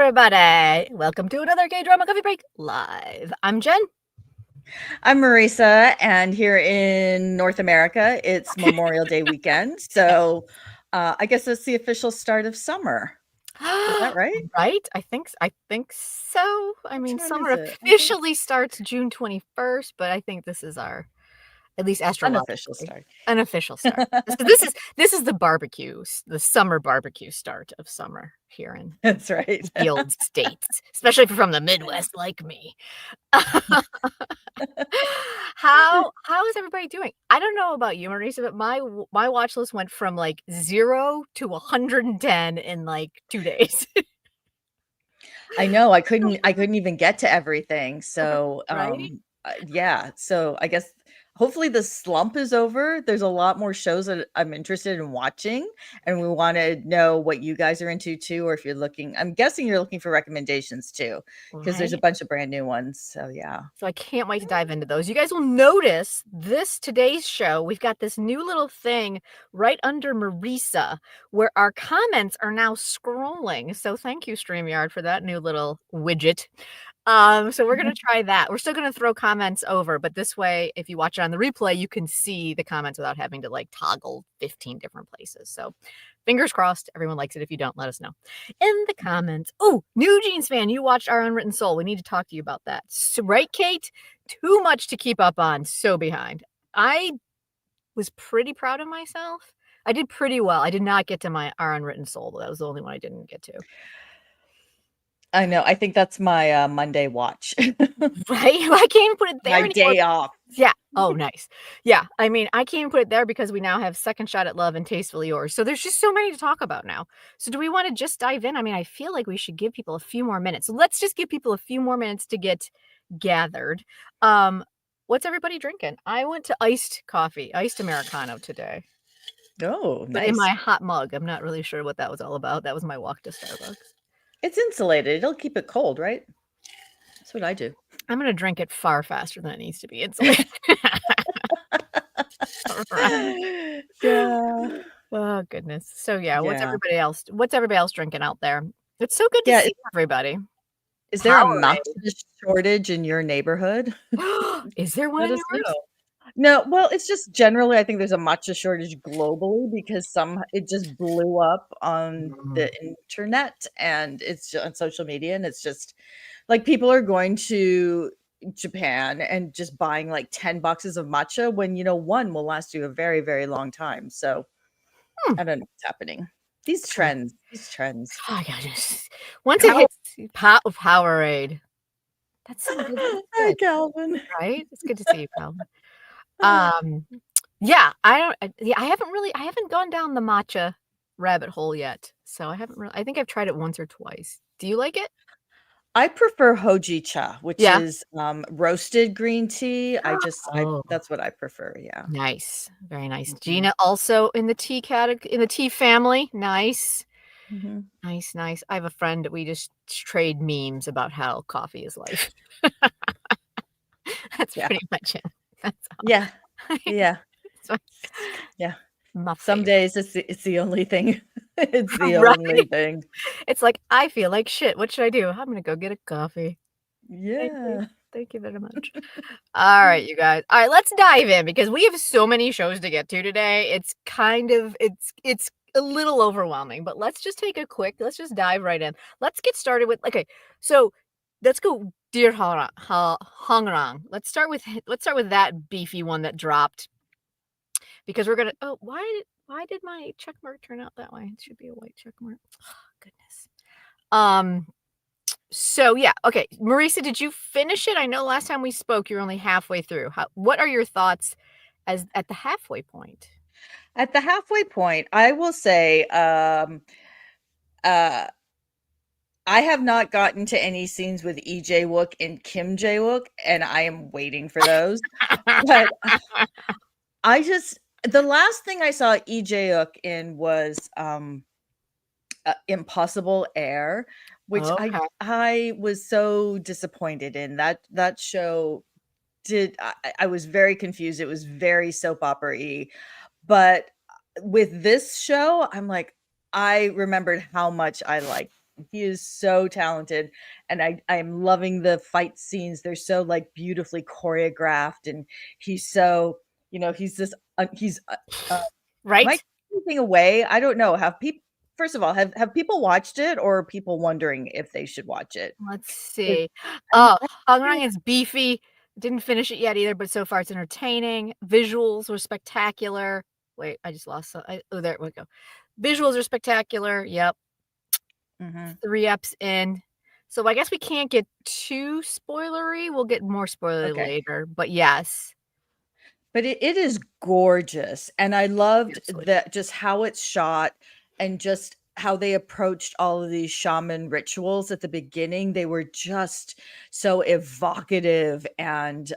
everybody. Welcome to another KDrama Coffee Break live. I'm Jen. I'm Marisa, and here in North America, it's Memorial Day weekend. So I guess it's the official start of summer. Is that right? Right? I think so. I mean, Which one summer is it? officially starts June 21st, but I think this is our at least Unofficial astrologically start. unofficial start. This is the barbecue, the summer barbecue start of summer here in That's right. the old states, especially if you're from the Midwest like me. How is everybody doing? I don't know about you, Marisa, but my watch list went from like 0 to 110 in like 2 days. I know I couldn't even get to everything. So Right? yeah. So I guess hopefully the slump is over. There's a lot more shows that I'm interested in watching, and we want to know what you guys are into too, or if you're looking. I'm guessing you're looking for recommendations too, because there's a Right? bunch of brand new ones. So yeah. So I can't wait to dive into those. You guys will notice today's show, we've got this new little thing right under Marisa where our comments are now scrolling. So thank you, StreamYard, for that new little widget. So we're going to try that. We're still going to throw comments over, but this way, if you watch it on the replay, you can see the comments without having to like toggle 15 different places. So fingers crossed, everyone likes it. If you don't, let us know in the comments. Oh, New Jeans fan, you watched Our Unwritten Soul. We need to talk to you about that. So, right, Kate? Too much to keep up on. So behind. I was pretty proud of myself. I did pretty well. I did not get to my Our Unwritten Soul. That was the only one I didn't get to. I know. I think that's my Monday watch. Right? I can't even put it there My anymore. day off. Yeah. Oh, nice. Yeah. I mean, I can't even put it there because we now have Second Shot at Love and Tastefully Yours. So there's just so many to talk about now. So do we want to just dive in? I mean, I feel like we should give people a few more minutes. So let's just give people a few more minutes to get gathered. What's everybody drinking? I went to iced Americano today. Oh, But in nice. my hot mug. I'm not really sure what that was all about. That was my walk to Starbucks. It's insulated. It'll keep it cold, right? That's what I do. I'm going to drink it far faster than it needs to be insulated. Right. Yeah. Oh, goodness. So, yeah, what's Yeah. everybody else drinking out there? It's so good to Yeah. see everybody. Is there a Powerade. matcha shortage in your neighborhood? Is there one Let in us yours? know. No, well, it's just generally, I think there's a matcha shortage globally because it just blew up on the internet and it's on social media, and it's just like people are going to Japan and just buying like 10 boxes of matcha when one will last you a very, very long time. So I don't know what's happening. These trends. Oh my gosh. Once it hits Powerade. That's so good. Hi, Calvin. Right? It's good to see you, Calvin. Yeah, I haven't gone down the matcha rabbit hole yet. So I think I've tried it once or twice. Do you like it? I prefer hojicha, which Yeah. is roasted green tea. Oh, That's what I prefer. Yeah. nice. Very nice. Mhm. Gina also in the tea category, in the tea family. Nice. Mhm. Nice, nice. I have a friend that we just trade memes about how coffee is life. That's Yeah. pretty much it. That's all. Yeah. Yeah. It's my Yeah. my Some favorite. days it's the only thing. It's the only Right? thing. It's like, I feel like shit. What should I do? I'm gonna go get a coffee. Thank you. Yeah. Thank you very much. All right, you guys. All right, let's dive in because we have so many shows to get to today. It's kind of it's a little overwhelming, but let's just dive right in. Let's get started with so let's go Dear Hongrang. Let's start with that beefy one that dropped because we're gonna why did my check mark turn out that way? It should be a white check mark. Oh, goodness. So yeah, okay. Marisa, did you finish it? I know last time we spoke, you're only halfway through. What are your thoughts at the halfway point? At the halfway point, I will say, uh, I have not gotten to any scenes with EJ Wook and Kim Jae Wook, and I am waiting for those. But the last thing I saw EJ Wook in was Impossible Air, which Okay. I was so disappointed in. That show I was very confused. It was very soap opera-y. But with this show, I'm like, I remembered how much I liked He is so talented, and I'm loving the fight scenes. They're so like beautifully choreographed, and he's so, he's this he's am I Right? giving anything away? I don't know. Have people First of all, have people watched it, or are people wondering if they should watch it? Let's 'Cause see. I'm Oh, I'm Hongrang is beefy. Didn't finish it yet either, but so far it's entertaining. Visuals were spectacular. Wait, I just lost oh, there we go. Visuals are spectacular. Yep. Mhm. 3 eps in. So I guess we can't get too spoilery. We'll get more spoilery Okay. later, but yes. But it is gorgeous, and I loved Seriously. that, just how it's shot, and just how they approached all of these shaman rituals at the beginning. They were just so evocative and,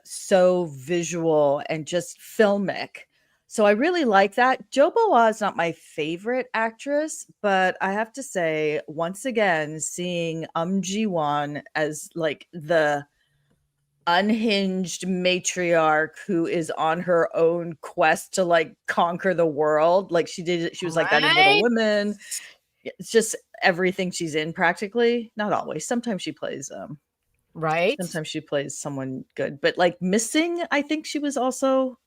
so visual and just filmic. So I really like that. Jobawa is not my favorite actress, but I have to say, once again, seeing Ji-won as, like, the unhinged matriarch who is on her own quest to, like, conquer the world. Like, she was like that in Little Right? Women. It's just everything she's in practically. Not always. Right? Sometimes she plays someone good, but, like, Missing, I think she was also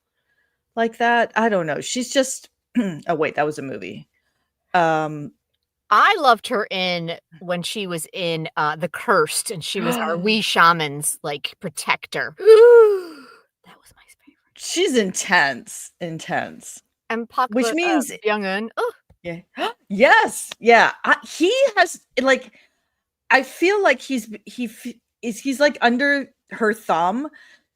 like that. I don't know. She's just oh wait, that was a movie. Um I loved her in when she was in, The Cursed, and she was our wee shaman's, like, protector. That was my favorite. she's intense, intense. And Park Which means Byung-eun. Oh, yeah. Yes. Yeah. He has, like, I feel like he's like under her thumb.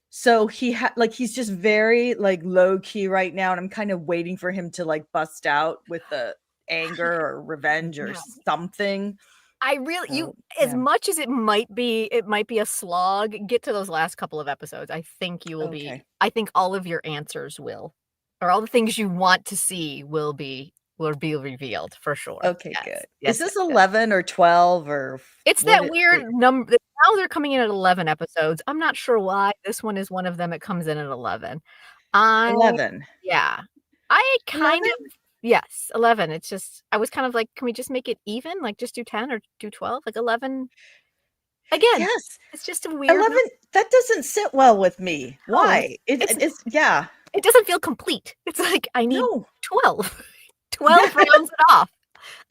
So he's just very, like, low key right now, and I'm kind of waiting for him to, like, bust out with the anger or revenge or yeah. something. I really you So, as yeah. much as it might be a slog, get to those last couple of episodes. I think you will be Okay. I think all of your answers will, or all the things you want to see will be revealed for sure. Okay, Yes. good. Is Yes, this yes, yes. 11 or 12 or It's what that weird number now they're coming in at 11 episodes. I'm not sure why this one is one of them, it comes in at 11. I 11. yeah. I kind 11? of yes, 11. It's just I was kind of like, "Can we just make it even? Like, just do 10 or do 12?" Like, 11 again, Yes. it's just a weird 11, number. that doesn't sit well with me. No, Why? it's It's yeah. it doesn't feel complete. It's like, I need No. 12. Yeah. 12 rounds it off.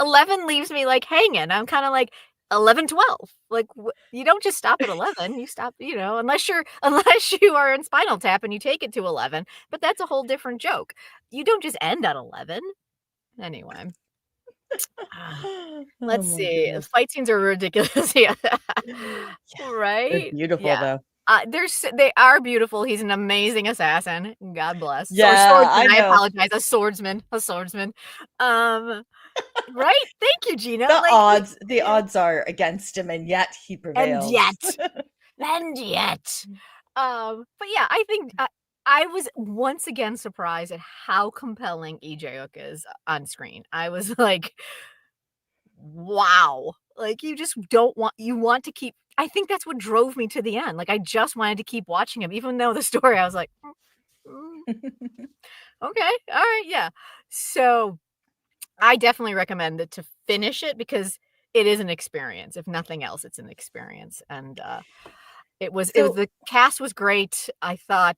11 leaves me, like, hanging. I'm kinda like, 11, 12. Like, you don't just stop at 11, you stop, unless you're unless you are in Spinal Tap and you take it to 11, but that's a whole different joke. You don't just end at 11. Anyway. Ah, Oh let's my see. goodness. Fight scenes are ridiculous, yeah. Yeah. They're Right? beautiful, Yeah. though. They are beautiful. He's an amazing assassin. God bless. Or Yeah, swordsman, I I know. apologize. A swordsman. Um, right? Thank you, Gina. The Like, odds the odds are against him, and yet he and prevails. yet, and yet. But yeah, I think I was once again surprised at how compelling Lee is on screen. I was like, wow. Like, you just don't want you want to keep I think that's what drove me to the end. Like, I just wanted to keep watching him even though the story I was like, mm, okay, all right, yeah. So, I definitely recommend it to finish it because it is an experience. If nothing else, it's an experience, and, it was So the cast was great. I thought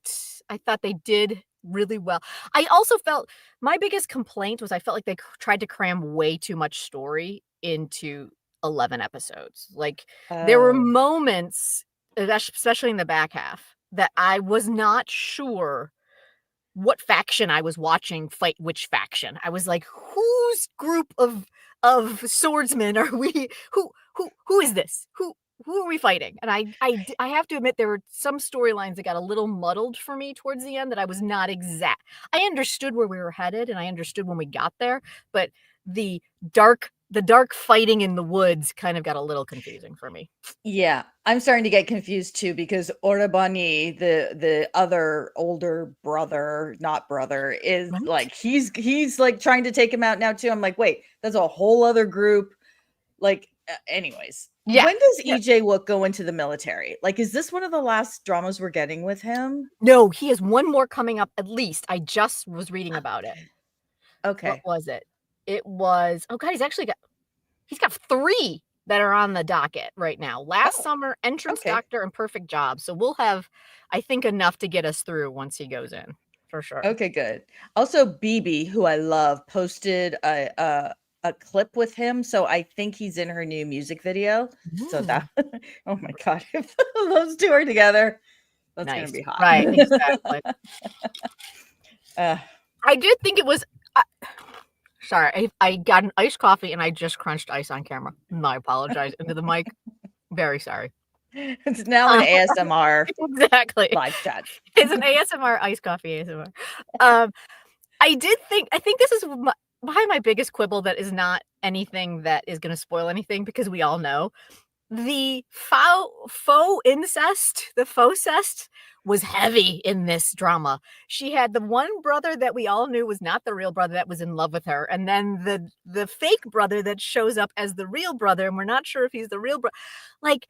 they did really well. I also felt my biggest complaint was I felt like they tried to cram way too much story into 11 episodes. Like, there were oh. moments, especially in the back half, that I was not sure what faction I was watching fight which faction. I was like, "Whose group of swordsmen are we who is this? Who are we fighting?" And I have to admit there were some storylines that got a little muddled for me towards the end that I was not exact I understood where we were headed, and I understood when we got there, but the dark fighting in the woods kind of got a little confusing for me. Yeah, I'm starting to get confused too, because Orabani, the other older brother, not brother, is Right? like he's like trying to take him out now too. I'm like, wait, that's a whole other group. Like, anyways, Yeah. when does Yeah. Wook go into the military? Like, is this one of the last dramas we're getting with him? No, he has one more coming up at least. I just was reading about it. What Okay. was it? It was, oh God, he's got 3 that are on the docket right now. Last Oh, Summer, Entrance okay. Doctor, and Perfect Job. So we'll have, I think, enough to get us through once he goes in, for sure. Okay, good. Also, BB, who I love, posted a clip with him, so I think he's in her new music video. So Mm, that oh my god, if those 2 are together, that's gonna nice. be hot. Right, exactly. Uh, I did think it was, sorry, I got an iced coffee and I just crunched ice on camera. I apologize into the mic. Very sorry. it's now an ASMR Exactly. live chat. It's an ASMR iced coffee ASMR. Um, I think this is behind my biggest quibble that is not anything that is gonna spoil anything because we all know. The faux incest, the faux cest was heavy in this drama. She had the one brother that we all knew was not the real brother that was in love with her, and then the fake brother that shows up as the real brother, and we're not sure if he's the real brother. Like,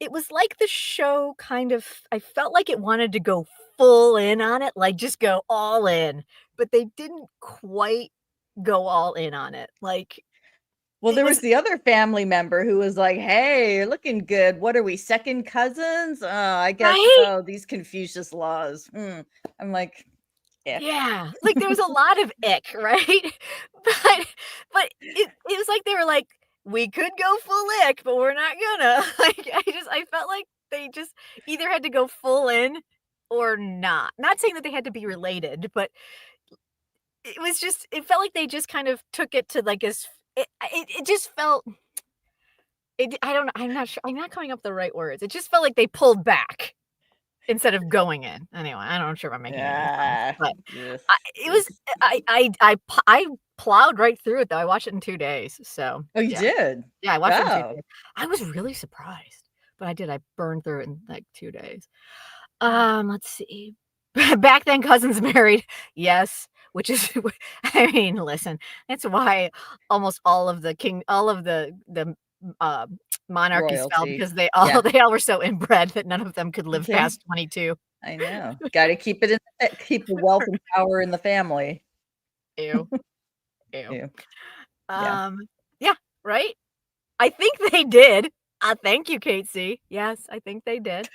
it was like the show kind of, I felt like it wanted to go full in on it, like, just go all in, but they didn't quite go all in on it. Like, Well, it there was was the other family member who was like, "Hey, you're looking good. What are we, second cousins? I guess right? so. These Confucius laws." I'm like, ick. Yeah, like, there was a lot of ick, right? But it was like they were like, "We could go full ick, but we're not gonna." Like, I felt like they just either had to go full in or not. Not saying that they had to be related, but it was just, it felt like they just kind of took it to, like, as it just felt, I don't know, I'm not sure, I'm not coming up with the right words. It just felt like they pulled back instead of going in. Anyway, I'm not sure if I'm making any sense, Ah, but ugh, it was, this I plowed right through it though. I watched it in 2 days. So, Oh, you yeah. did? Yeah, I watched it in 2 Oh. days. I was really surprised, but I did. I burned through it in, like, 2 days. Let's see. Back then, cousins married. Yes, which is I mean, listen, that's why almost all of the, uh, monarchies fell Royalty. because Yeah. they all were so inbred that none of them could live Okay. past 22. I know. Gotta keep it in keep the wealth and power in the family. Ew, ew. Ew. Yeah. Um, yeah, right? I think they did. Thank you, Kate C. Yes, I think they did.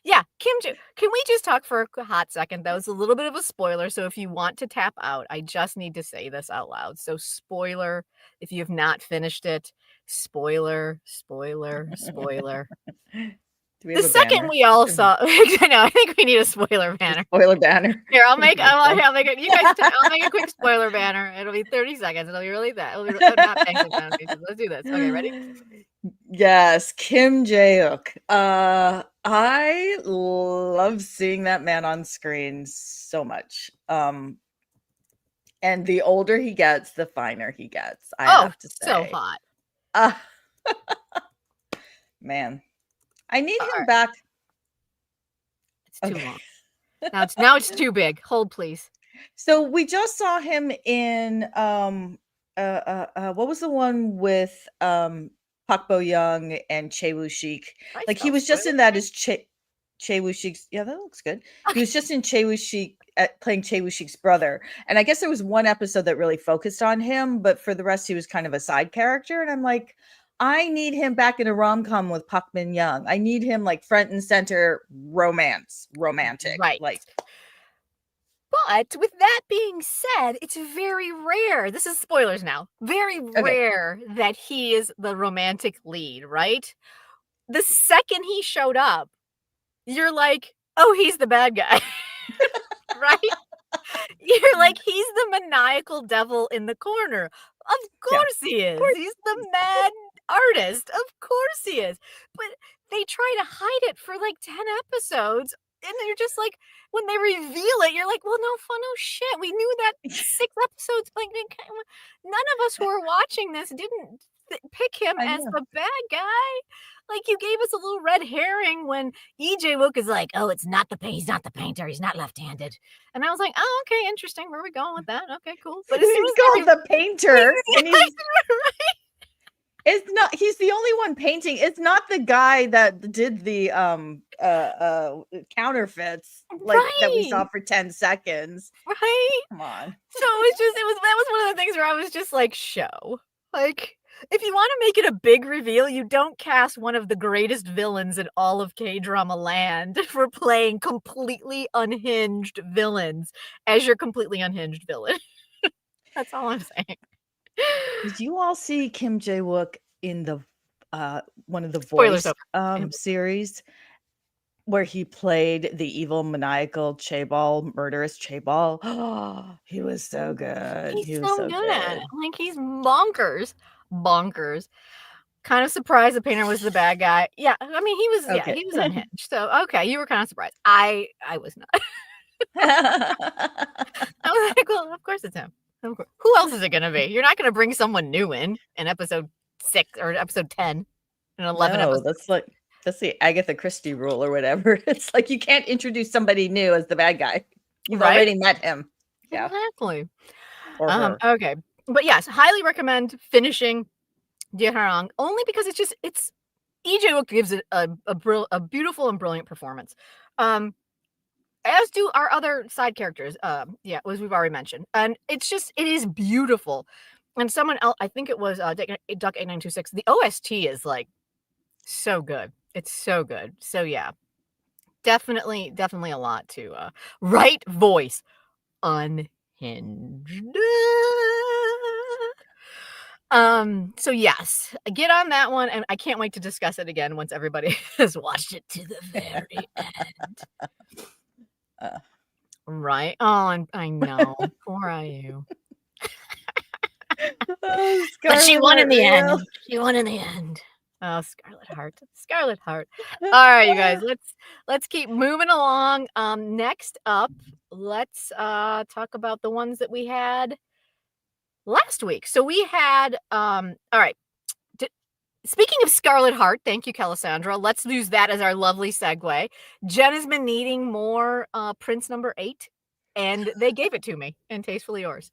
Yeah, can we just talk for a hot second, though? It's a little bit of a spoiler, so if you want to tap out, I just need to say this out loud. So, spoiler, if you have not finished it, spoiler, spoiler, spoiler. Do we The have a second banner? we all Mhm. saw I know, I think we need a spoiler A banner. spoiler banner. Here, Okay, go. I'll make it, you guys I'll make a quick spoiler banner. It'll be 30 seconds. It'll be really that. It'll be not paying attention. Let's do this. Okay, ready? Yes, Kim Jae-wook. I love seeing that man on screen so much. And the older he gets, the finer he gets, I Oh, have to so say. hot. Uh, man, I need him Alright, back. it's too Okay. long. Now it's too big. Hold, please. So we just saw him in what was the one with Park Bo Young and Chae Woo Shik? I Like he spelled was just spoiler? in that as Chae Woo Shik's. Yeah, that looks good. He Okay. was just in Chae Woo Shik playing Chae Woo Shik's brother, and I guess there was one episode that really focused on him, but for the rest, he was kind of a side character. And I'm like, I need him back in a rom com with Park Min Young. I need him like front and center romantic, Right. like. But with that being said, it's very rare. This is spoilers now. Very Okay. rare that he is the romantic lead, right? The second he showed up, you're like, "Oh, he's the bad guy." Right? You're like, "He's the maniacal devil in the corner." Of Yeah. course he is. He's the mad artist. Of course he is. But they try to hide it for like 10 episodes. And you're just like, when they reveal it, you're like, well, no shit. We knew that 6 episodes. Like, none of us who were watching this didn't pick him I as know. the bad guy. Like, you gave us a little red herring when EJ Wook is like, oh, he's not the painter. He's not left-handed. And I was like, "Oh, okay, interesting. Where are we going with that? Okay, cool." But as soon He's as they called the painter, and he's right? It's not, he's the only one painting. It's not the guy that did the counterfeits like that we saw Right. for 10 seconds. Right. Come on. So that was one of the things where I was just like, show. Like, if you want to make it a big reveal, you don't cast one of the greatest villains in all of K-drama land for playing completely unhinged villains as your completely unhinged villain. That's all I'm saying. Did you all see Kim Jae-wook in the one of the Spoilers Voice over. series where he played the evil maniacal chaebol, murderous chaebol? Oh, he was so good. He's He was so so good at it. good. Like, he's bonkers. Bonkers. Kind of surprised the painter was the bad guy. Yeah, I mean, Okay. he was unhinged. So, okay, you were kind of surprised. I was not. I was like, well, of course it's him. Of course. Who else is it gonna be? You're not gonna bring someone new in episode 6 or episode 10 and 11 No, episodes. that's the Agatha Christie rule or whatever. It's like you can't introduce somebody new as the bad guy. You've Right? already met him. Yeah. Exactly. Or her. Okay. But yes, highly recommend finishing Harang only because it's Lee Jae-wook gives it a beautiful and brilliant performance. As do our other side characters. Yeah, as we've already mentioned. And it is beautiful. And someone else, I think it was Duck 8926. The OST is like so good. It's so good. So yeah. Definitely a lot to right voice. Unhinged. So yes, get on that one, and I can't wait to discuss it again once everybody has watched it to the very end. Right? Oh, I know. Poor IU. Oh, But she won in the Real. end. She won in the end. Oh, Scarlet Heart. Scarlet Heart. All right, you guys, let's keep moving along. Next up, let's talk about the ones that we had last week. So we had all right. Speaking of Scarlet Heart, thank you, Calasandra. Let's use that as our lovely segue. Jenn has been needing more Prince number 8, and they gave it to me in Tastefully Yours.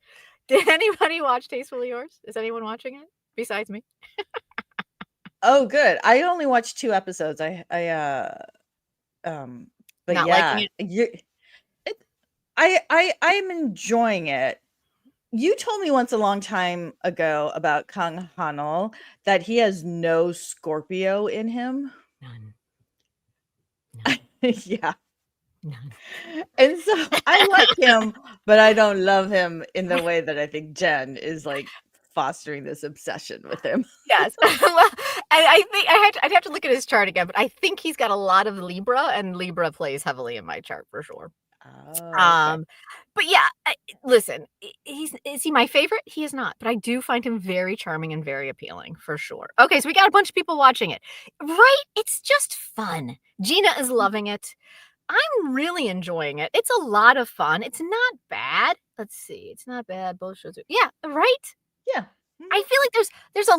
Did anybody watch Tastefully Yours? Is anyone watching it besides me? Oh, good. I only watched 2 episodes. But Not yeah, liking it? I'm enjoying it. You told me once a long time ago about Kang Hanul that he has no Scorpio in him. None. Yeah. None. And so I like him, but I don't love him in the way that I think Jenn is like fostering this obsession with him. Yes. Well, I think I'd have to look at his chart again, but I think he's got a lot of Libra, and Libra plays heavily in my chart for sure. Oh, okay. But yeah, listen, is he my favorite? He is not, but I do find him very charming and very appealing for sure. Okay, so we got a bunch of people watching it, right? It's just fun. Gina is loving it. I'm really enjoying it. It's a lot of fun. It's not bad. Let's see. It's not bad. Both shows are, yeah, right? Yeah. I feel like there's a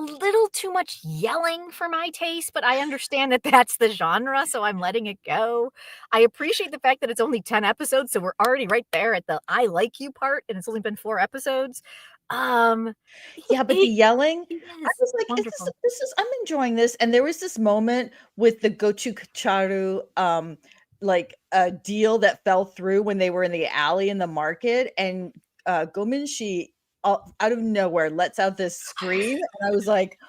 little too much yelling for my taste, but I understand that that's the genre, so I'm letting it go. I appreciate the fact that it's only 10 episodes, so we're already right there at the I like you part, and it's only been 4 episodes. Yeah, but the yelling, He I is was like, wonderful. I'm enjoying this. And there was this moment with the gochugaru like a deal that fell through when they were in the alley in the market, and Gominshi out of nowhere lets out this scream, and I was like,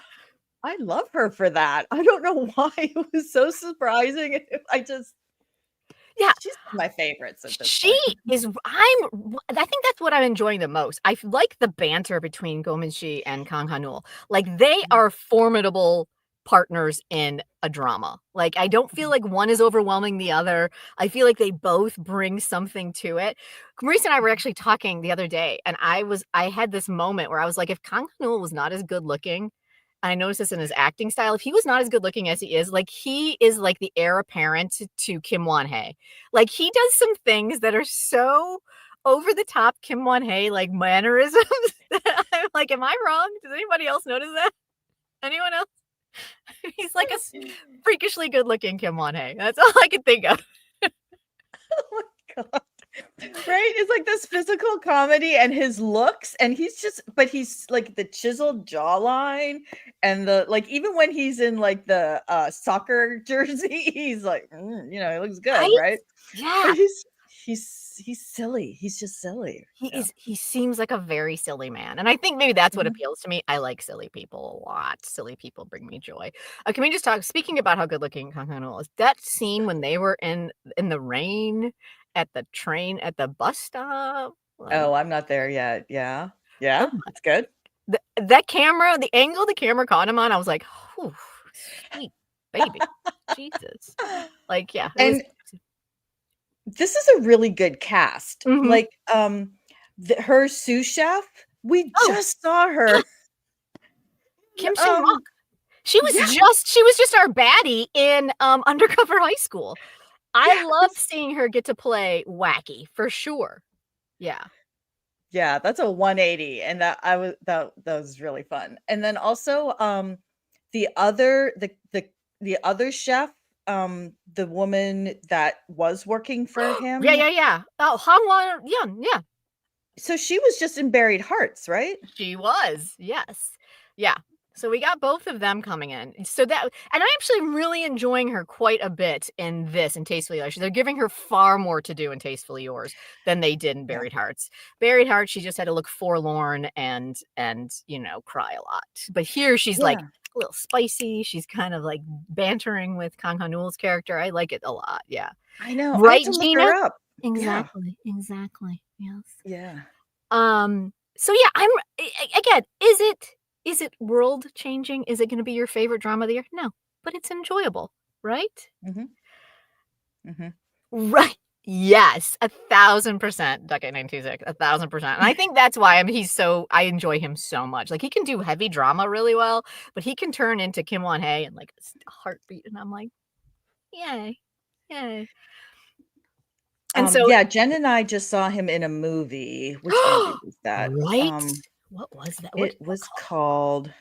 I love her for that. I don't know why. It was so surprising. Yeah. She's one of my favorites at this She point. is I think that's what I'm enjoying the most. I like the banter between Gominshi and Kang Hanul. Like, they are formidable partners in a drama. Like, I don't feel like one is overwhelming the other. I feel like they both bring something to it. Marisa and I were actually talking the other day, and I had this moment where I was like, if Kang Hanul was not as good looking, I noticed this in his acting style, if he was not as good looking as he is like the heir apparent to Kim Won-hee. Like, he does some things that are so over the top Kim Won-hee, like mannerisms. I'm like, am I wrong? Does anybody else notice that? Anyone else? He's like a freakishly good looking Kim Won-hee. That's all I can think of. Oh my god. Right? It's like this physical comedy and his looks, and but he's like the chiseled jawline and the like, even when he's in like the soccer jersey, he's like, he looks good, Right? right? But Yeah. he's silly. He's just silly. Yeah. He seems like a very silly man, and I think maybe that's what Mhm. appeals to me. I like silly people a lot. Silly people bring me joy. Can we just talk speaking about how good looking Kang Han is, that scene when they were in the rain at the train at the bus stop, like, Oh, I'm not there yet. Yeah. oh Yeah. my It's good. that camera, the angle the camera caught him on, I was like, "Whew, sweet baby. Jesus." Like, yeah, it was And this is a really good cast. mhm. Like, her sous chef, we Oh, just saw her. Kim Sung Um, yeah, She was just our baddie in, Undercover High School. I love yes. seeing her get to play wacky, for sure. Yeah. Yeah, that's a 180, and that was really fun. And then also, the other the other chef, the woman that was working for Yeah, him, yeah, yeah. Oh, Hong Young, yeah. so she was just in Buried Hearts, right? She was, yes. Yeah. So we got both of them coming in. So that and I actually am really enjoying her quite a bit in this, in Tastefully Yours. They're giving her far more to do in Tastefully Yours than they did in Yeah. Buried Hearts. Buried Hearts, she just had to look forlorn and, cry a lot. But here she's like Yeah, a little spicy. She's kind of like bantering with Kang Ha-neul's character. I like it a lot. Yeah. I know, I had Right, to look Gina? her up. Yeah, Exactly. Exactly. Yes. yeah. So yeah, I'm again, is it world changing? Is it gonna be your favorite drama of the year? No, but it's enjoyable, right? Mhm, mhm. Right. Yes, 1,000% Ducket 926, 1,000%. And I think that's why I enjoy him so much. Like he can do heavy drama really well, but he can turn into Kim Won Hye and like a heartbeat, and I'm like, yay, yay. And so, Yeah, Jen and I just saw him in a movie. Which movie was that? right? What was that? What It is that was called? called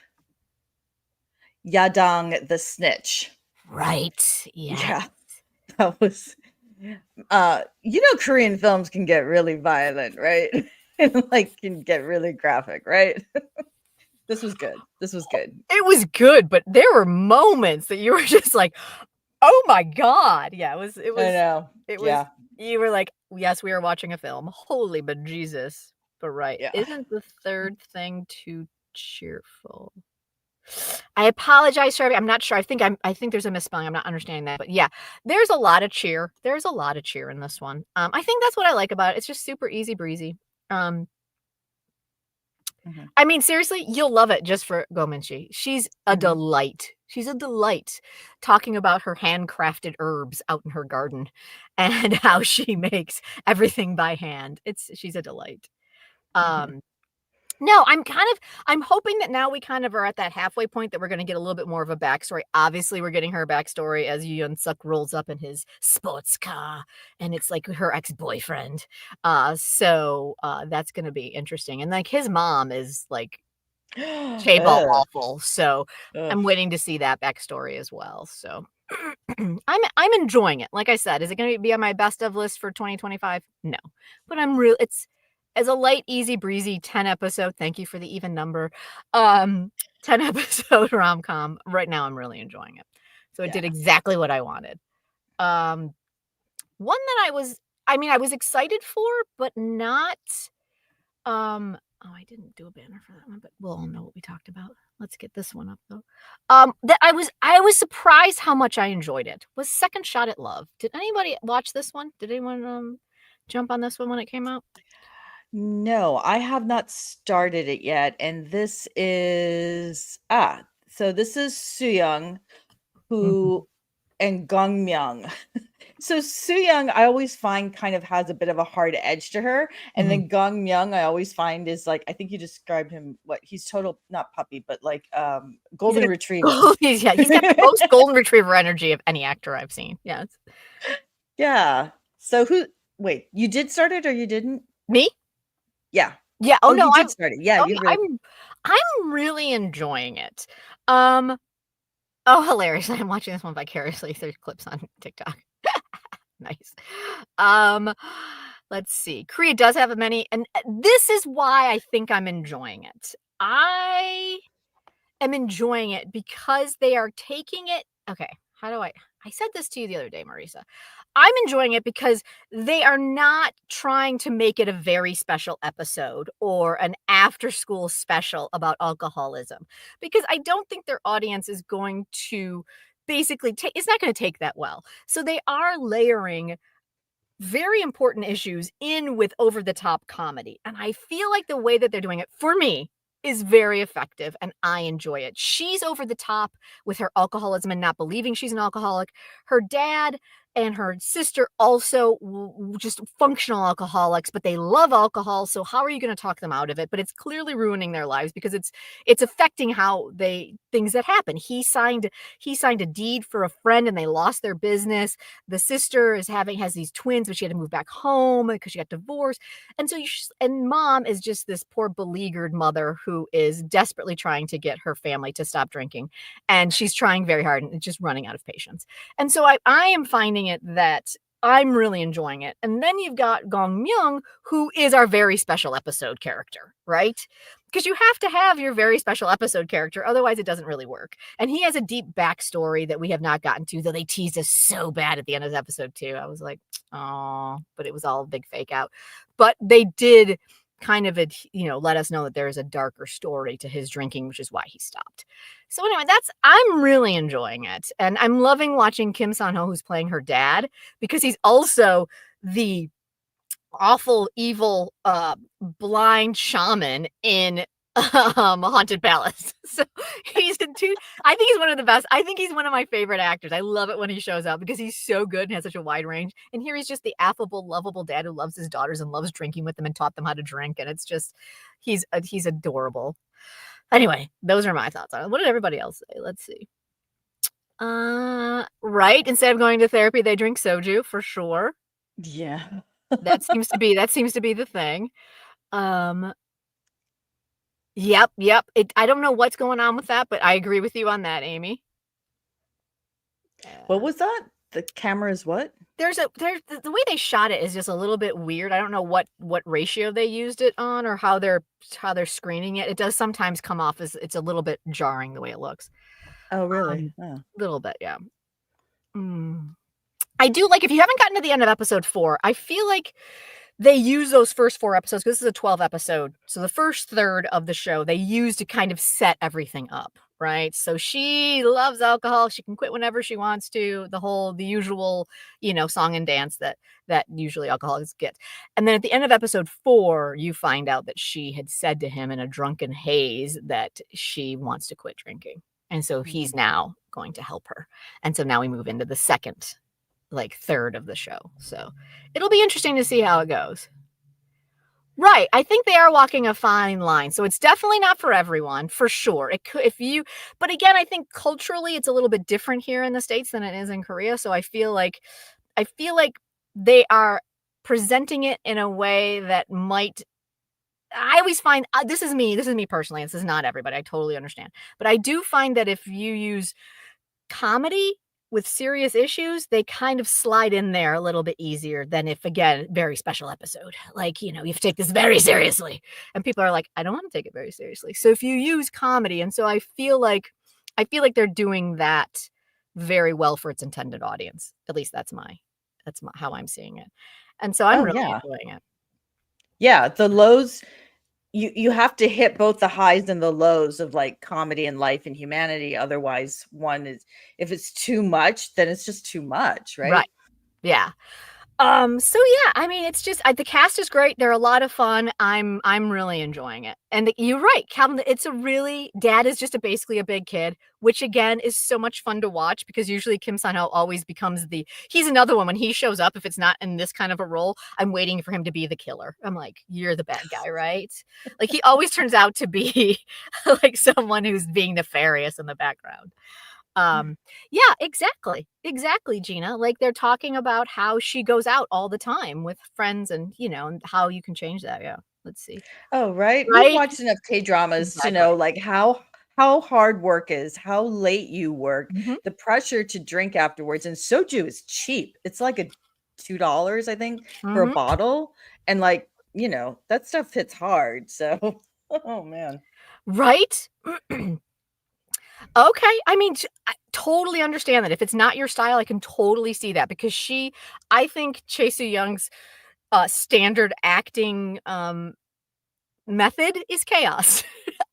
Yadong the Snitch. Right. Yeah. Yeah, that was Korean films can get really violent, right? And like can get really graphic, right? This was good. This was good. It was good, but there were moments that you were just like, "Oh my god." Yeah, I know. it was Yeah. you were like, "Yes, we are watching a film. Holy bejesus." But right, Yeah. isn't the third thing too cheerful? I apologize, Sharpie, I'm not sure. I think there's a misspelling, I'm not understanding that, but yeah, there's a lot of cheer. There's a lot of cheer in this one. I think that's what I like about it. It's just super easy breezy. Um Mhm. I mean, seriously, you'll love it just for Gomenshi. She's a Mhm. delight. She's a delight talking about her handcrafted herbs out in her garden and how she makes everything by hand. She's a delight. Mhm. Um, no, I'm hoping that now we kind of are at that halfway point that we're gonna get a little bit more of a backstory. Obviously, we're getting her backstory as Yoon Suk rolls up in his sports car, and it's like her ex-boyfriend. That's gonna be interesting. And like his mom is like Chaebol Ugh. awful, so Ugh. I'm waiting to see that backstory as well. So I'm enjoying it. Like I said, is it gonna be on my best of list for 2025? No. But it's as a light, easy breezy 10 episode, thank you for the even number, 10 episode rom-com. Right now, I'm really enjoying it. So it did Yeah. exactly what I wanted. Um, one that I was excited for, but not oh, I didn't do a banner for that one, but we'll all know what we talked about. Let's get this one up though. That I was surprised how much I enjoyed it. Was Second Shot at Love. Did anybody watch this one? Did anyone jump on this one when it came out? No, I have not started it yet, and this is Sooyoung, Mhm. who and Gongmyung. So Sooyoung, I always find kind of has a bit of a hard edge to her, and Mhm. then Gongmyung, I always find is like I think you described him he's total not puppy, but like He's like golden a retriever. he's got the most golden retriever energy of any actor I've seen. Yes. Yeah. So wait, you did start it or you didn't? Me? Yeah. Yeah. Oh Oh, no, you did start it. Yeah, oh you yeah, really I'm really enjoying it. Um oh hilarious. I'm watching this one vicariously through clips on TikTok. Nice. Um, Let's see. Korea does have many, and this is why I think I'm enjoying it. I am enjoying it because they are taking it. Okay, how do I said this to you the other day, Marisa. I'm enjoying it because they are not trying to make it a very special episode or an after school special about alcoholism, because I don't think their audience is going to basically take it's not going to take that well. So they are layering very important issues in with over the top comedy. And I feel like the way that they're doing it, for me, is very effective and I enjoy it. She's over the top with her alcoholism and not believing she's an alcoholic. Her dad and her sister also just functional alcoholics, but they love alcohol. So how are you going to talk them out of it? But it's clearly ruining their lives because it's affecting how they things that happen. He signed a deed for a friend and they lost their business. The sister has these twins, but she had to move back home because she got divorced. And so and mom is just this poor beleaguered mother who is desperately trying to get her family to stop drinking. And she's trying very hard and just running out of patience. And so I am finding it that I'm really enjoying it. And then you've got Gong Myung, who is our very special episode character, right? Because you have to have your very special episode character. Otherwise, it doesn't really work. And he has a deep backstory that we have not gotten to, though they teased us so bad at the end of episode 2. I was like, oh, but it was all a big fake out. But they did kind of, let us know that there is a darker story to his drinking, which is why he stopped. So anyway, I'm really enjoying it. And I'm loving watching Kim San-ho, who's playing her dad, because he's also the awful, evil, blind shaman in Haunted Palace. So he's I think he's one of the best. I think he's one of my favorite actors. I love it when he shows up because he's so good and has such a wide range. And here he's just the affable, lovable dad who loves his daughters and loves drinking with them and taught them how to drink. And it's just, he's adorable. Anyway, those are my thoughts on it. What did everybody else say? Let's see. Right. Instead of going to therapy, they drink soju for sure. Yeah. That seems to be the thing. Yep. I don't know what's going on with that, but I agree with you on that, Amy. What was that? The camera is what? There's the way they shot it is just a little bit weird. I don't know what ratio they used it on or how they're screening it. It does sometimes come off as it's a little bit jarring the way it looks. Oh, really? A little bit, yeah. I do like, if you haven't gotten to the end of episode 4, I feel like they use those first 4 episodes, because this is a 12 episode. So the first third of the show, they use to kind of set everything up, right? So she loves alcohol. She can quit whenever she wants to. The usual, song and dance that usually alcoholics get. And then at the end of episode 4, you find out that she had said to him in a drunken haze that she wants to quit drinking. And so he's now going to help her. And so now we move into the second, third of the show. So it'll be interesting to see how it goes. Right. I think they are walking a fine line. So it's definitely not for everyone, for sure. It could, but again, I think culturally it's a little bit different here in the States than it is in Korea. So I feel like they are presenting it in a way that might, I always find, this is me personally, this is not everybody, I totally understand. But I do find that if you use comedy with serious issues, they kind of slide in there a little bit easier than if, again, very special episode. You have to take this very seriously. And people are like, I don't want to take it very seriously. So if you use comedy, and so I feel like they're doing that very well for its intended audience. At least that's how I'm seeing it. And so I'm really enjoying it. Yeah, the lows, you have to hit both the highs and the lows of comedy and life and humanity. Otherwise, if it's too much, then it's just too much, right? Right. Yeah. So yeah, I mean, it's just the cast is great. They're a lot of fun. I'm really enjoying it. And you're right, Calvin. Dad is just basically a big kid, which again is so much fun to watch because usually Kim San-ho always becomes he's another one when he shows up. If it's not in this kind of a role, I'm waiting for him to be the killer. I'm like, you're the bad guy, right? He always turns out to be someone who's being nefarious in the background. Yeah, exactly, Gina. They're talking about how she goes out all the time with friends and and how you can change that. Yeah, let's see. Oh, right. We've watched enough K-dramas to know how hard work is, how late you work, the pressure to drink afterwards. And soju is cheap. It's like $2, I think, for a Mhm. bottle. And like, you know, that stuff hits hard. So, oh man. Right? Okay, I mean, I totally understand that. If it's not your style, I can totally see that because I think Chae Soo-young's, standard acting, method is chaos.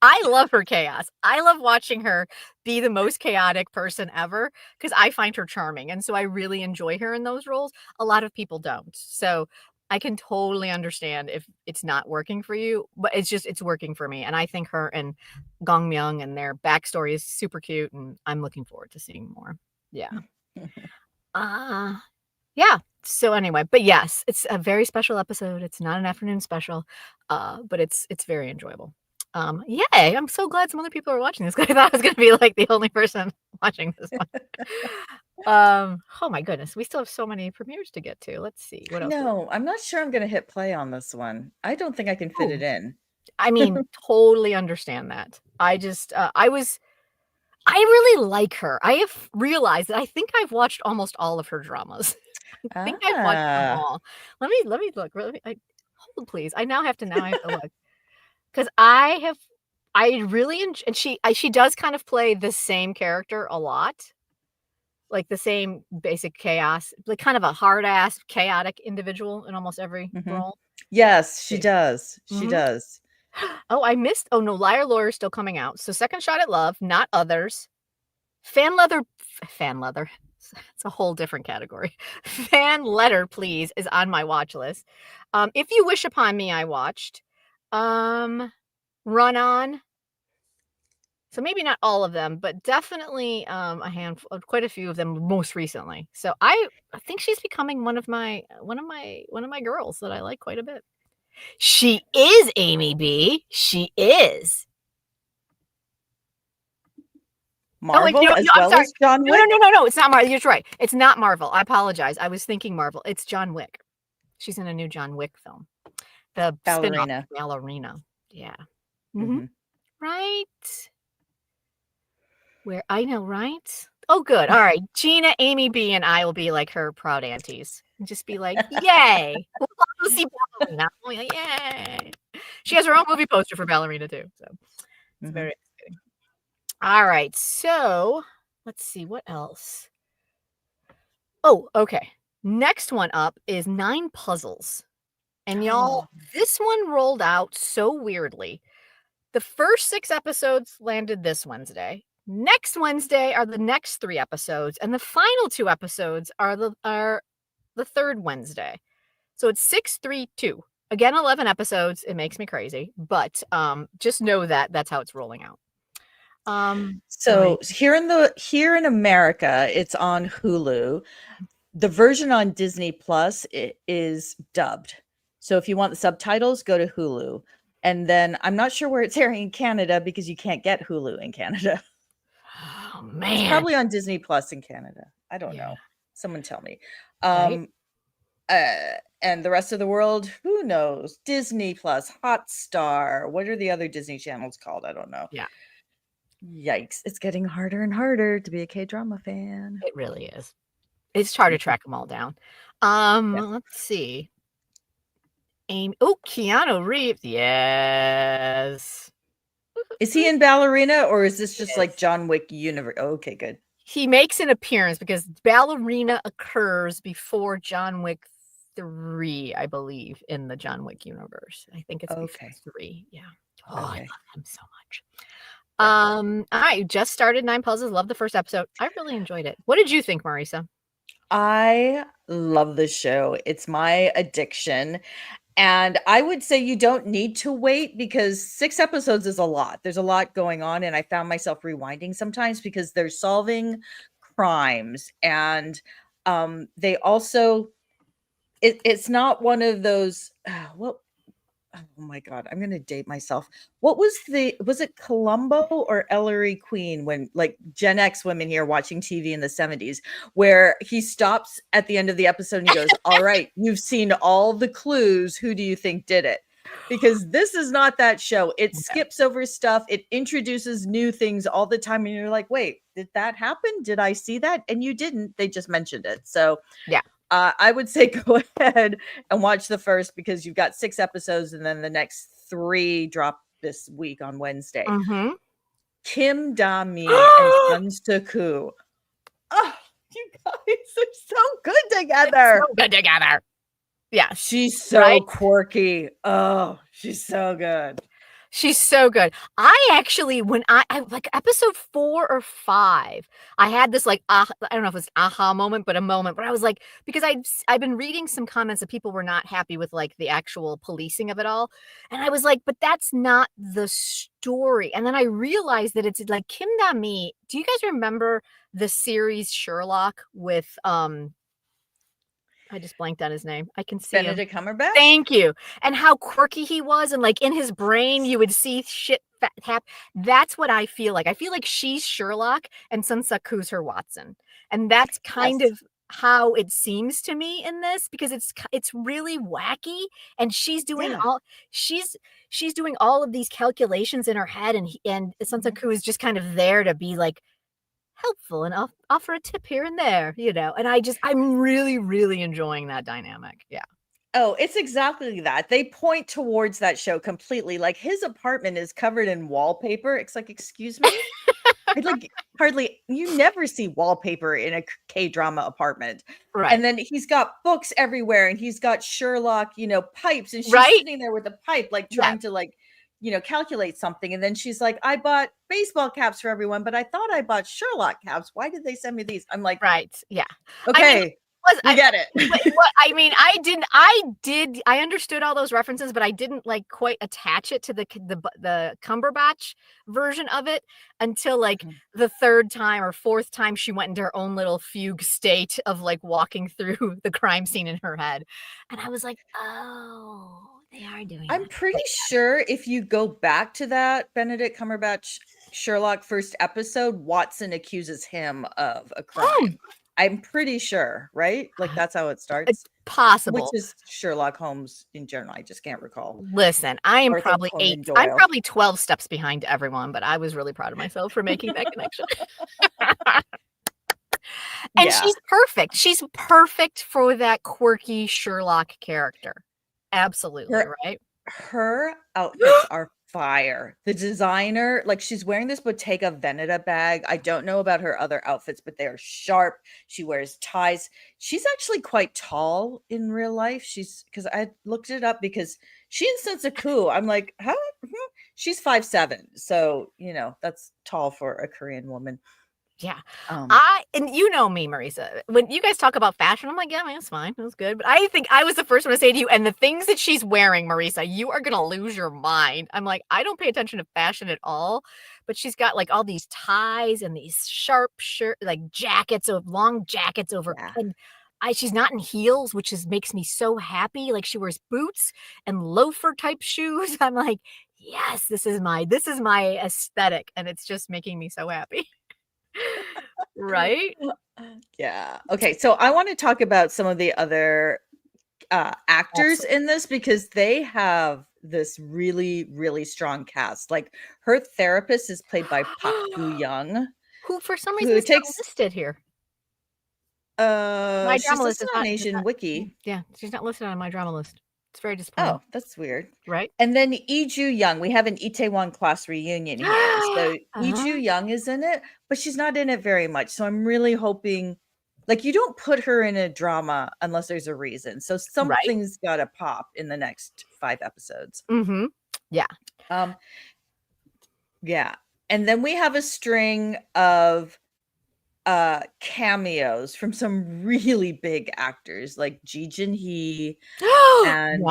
I love her chaos. I love watching her be the most chaotic person ever because I find her charming, and so I really enjoy her in those roles. A lot of people don't. So, I can totally understand if it's not working for you, but it's working for me, and I think her and Gong Myung and their backstory is super cute, and I'm looking forward to seeing more. Yeah. Uh yeah. So anyway, but yes, it's a very special episode. It's not an afternoon special, but it's very enjoyable. Yay! I'm so glad some other people are watching this. 'Cause I thought I was gonna be like the only person watching this one. Oh my goodness, we still have so many premieres to get to. Let's see what I else. know. I'm not sure I'm gonna hit play on this one. I don't think I can fit Oh, it in. I mean, totally understand that. I really like her. I have realized that I think I've watched almost all of her dramas. I think I've watched them Ah. all. Let me look. Really, hold please. Now I have to look because I really and she does kind of play the same character a lot, like the same basic chaos, like kind of a hard ass chaotic individual in almost every Mhm. role. Yes, she See. does. She Mhm. does. Oh, I missed. Oh no, Liar Lawyer is still coming out. So Second Shot at Love, Not Others. Fan leather. It's a whole different category. Fan letter, please, is on my watch list. If You Wish Upon Me, I watched. Um, Run On. So maybe not all of them, but definitely a handful, quite a few of them most recently. So I think she's becoming one of my girls that I like quite a bit. She is Amy B. She is. Oh, and Marvel no, as I'm well sorry. as John No, no, no, Wick? no, no, it's not Marvel. You're right. It's not Marvel. I apologize. I was thinking Marvel. It's John Wick. She's in a new John Wick film. The spinoff, Ballerina. Ballerina. Yeah. Mhm. Mhm. Right. Where I know, right? Oh, good. All right. Gina, Amy B, and I will be like her proud aunties and just be like, "Yay. We'll go see Ballerina." We'll be like, "Yay." She has her own movie poster for Ballerina too, so it's Mhm. very exciting. All right. So, let's see what else. Oh, okay. Next one up is 9 Puzzles. And y'all, this one rolled out so weirdly. The first 6 episodes landed this Wednesday. Next Wednesday are the next 3 episodes, and the final 2 episodes are the third Wednesday. So it's 6-3-2. Again, 11 episodes. It makes me crazy, but just know that that's how it's rolling out. All right. So here in America, it's on Hulu. The version on Disney Plus is dubbed. So if you want the subtitles, go to Hulu. And then I'm not sure where it's airing in Canada because you can't get Hulu in Canada. Oh It's man. probably on Disney Plus in Canada. I don't Yeah. know. Someone tell me. Right? Um and the rest of the world, who knows? Disney Plus, Hotstar. What are the other Disney channels called? I don't know. Yeah, Yikes. It's getting harder and harder to be a K-drama fan. it really is. It's hard to Mhm. track them all down. Yes. Let's see. Keanu Reeves. Yes. Is he in Ballerina or is this just like Yes. John Wick universe? Okay, good. He makes an appearance because Ballerina occurs before John Wick 3, I believe, in the John Wick universe. I think it's before Okay. 3. Yeah. Oh, I Okay. love him so much. Yeah. I just started 9 Puzzles. Love the first episode. I really enjoyed it. What did you think, Marisa? I love this show. It's my addiction. And I would say you don't need to wait because 6 episodes is a lot. There's a lot going on, and I found myself rewinding sometimes because they're solving crimes, and, they also it's not one of those, what oh my god, I'm gonna date myself. What was it Columbo or Ellery Queen when like Gen X women here watching TV in the 70s, where he stops at the end of the episode and he goes, "All right, you've seen all the clues. Who do you think did it?" Because this is not that show. It Okay. skips over stuff, it introduces new things all the time, and you're like, wait, did that happen? Did I see that? And you didn't, they just mentioned it. So Yeah. I would say go ahead and watch the first because you've got 6 episodes and then the next 3 drop this week on Wednesday. Mhm. Kim Da-mi and Sun Soo-koo. Oh, you guys are so good together. So good together. Yeah. She's so Right? quirky. Oh, she's so good. She's so good. I actually, when I like episode 4 or 5, I had this like, I don't know if it's an aha moment, but a moment where I was like, because I've been reading some comments that people were not happy with like the actual policing of it all. And I was like, but that's not the story. And then I realized that it's like Kim Da-mi. Do you guys remember the series Sherlock with I just blanked on his name. I can see him. Benedict Cumberbatch? Thank you. And how quirky he was, and, like, in his brain, you would see shit that's what I feel like. I feel like she's Sherlock and Sun Soo-koo's her Watson, and that's kind Yes. of how it seems to me in this because it's really wacky, and she's doing Yeah. she's doing all of these calculations in her head, and Sun Soo-koo is just kind of there to be, like, helpful and offer a tip here and there, you know, and I'm really, really enjoying that dynamic. Yeah. Oh, it's exactly that. They point towards that show completely. Like his apartment is covered in wallpaper. It's like, excuse me? I'd like hardly you never see wallpaper in a K-drama apartment. Right. And then he's got books everywhere and he's got Sherlock, pipes, and she's Right? sitting there with a pipe, like Yeah. trying to calculate something. And then she's like, I bought baseball caps for everyone, but I thought I bought Sherlock caps. Why did they send me these? I'm like, Right. Yeah. okay, we get it. I understood all those references, but I didn't like quite attach it to the Cumberbatch version of it until like the 3rd time or 4th time she went into her own little fugue state of like walking through the crime scene in her head. And I was like, oh, they are doing I'm that. pretty sure if you go back to that Benedict Cumberbatch Sherlock first episode, Watson accuses him of a crime. I'm pretty sure, right? Like that's how it starts. It's possible. Which is Sherlock Holmes in general. I just can't recall. Listen, I am Arthur probably Conan 8 I'm Doyle. probably 12 steps behind everyone, but I was really proud of myself for making that connection. And Yeah. she's perfect. She's perfect for that quirky Sherlock character. Absolutely, right? Her outfits are fire. The designer, like she's wearing this Bottega Veneta bag. I don't know about her other outfits, but they are sharp. She wears ties. She's actually quite tall in real life. Because I looked it up because she and Sun Soo-koo, I'm like, how? She's 5'7". So, that's tall for a Korean woman. Yeah. And you know me, Marisa. When you guys talk about fashion, I'm like, yeah, man, it's fine. It was good. But I think I was the first one to say to you, and the things that she's wearing, Marisa, you are gonna lose your mind. I'm like, I don't pay attention to fashion at all, but she's got like all these ties and these sharp like jackets of long jackets over, and she's not in heels, which makes me so happy. Like she wears boots and loafer type shoes. I'm like, yes, this is my aesthetic, and it's just making me so happy. Right? Yeah. Okay. So I want to talk about some of the other actors in this because they have this really, really strong cast. Like her therapist is played by Park Gu-young, who for some reason is not listed here. My she's drama list listed is on not, Asian Wiki. Yeah, she's not listed on my drama list. It's very disappointing. Oh, that's weird. Right? And then Lee Ju-young, we have an Itaewon class reunion here. So Lee Ju-young is in it, but she's not in it very much. So I'm really hoping, like, you don't put her in a drama unless there's a reason. So something's got to pop in the next 5 episodes. Mm-hmm. Yeah. Yeah. And then we have a string of cameos from some really big actors like Ji Jin-hee and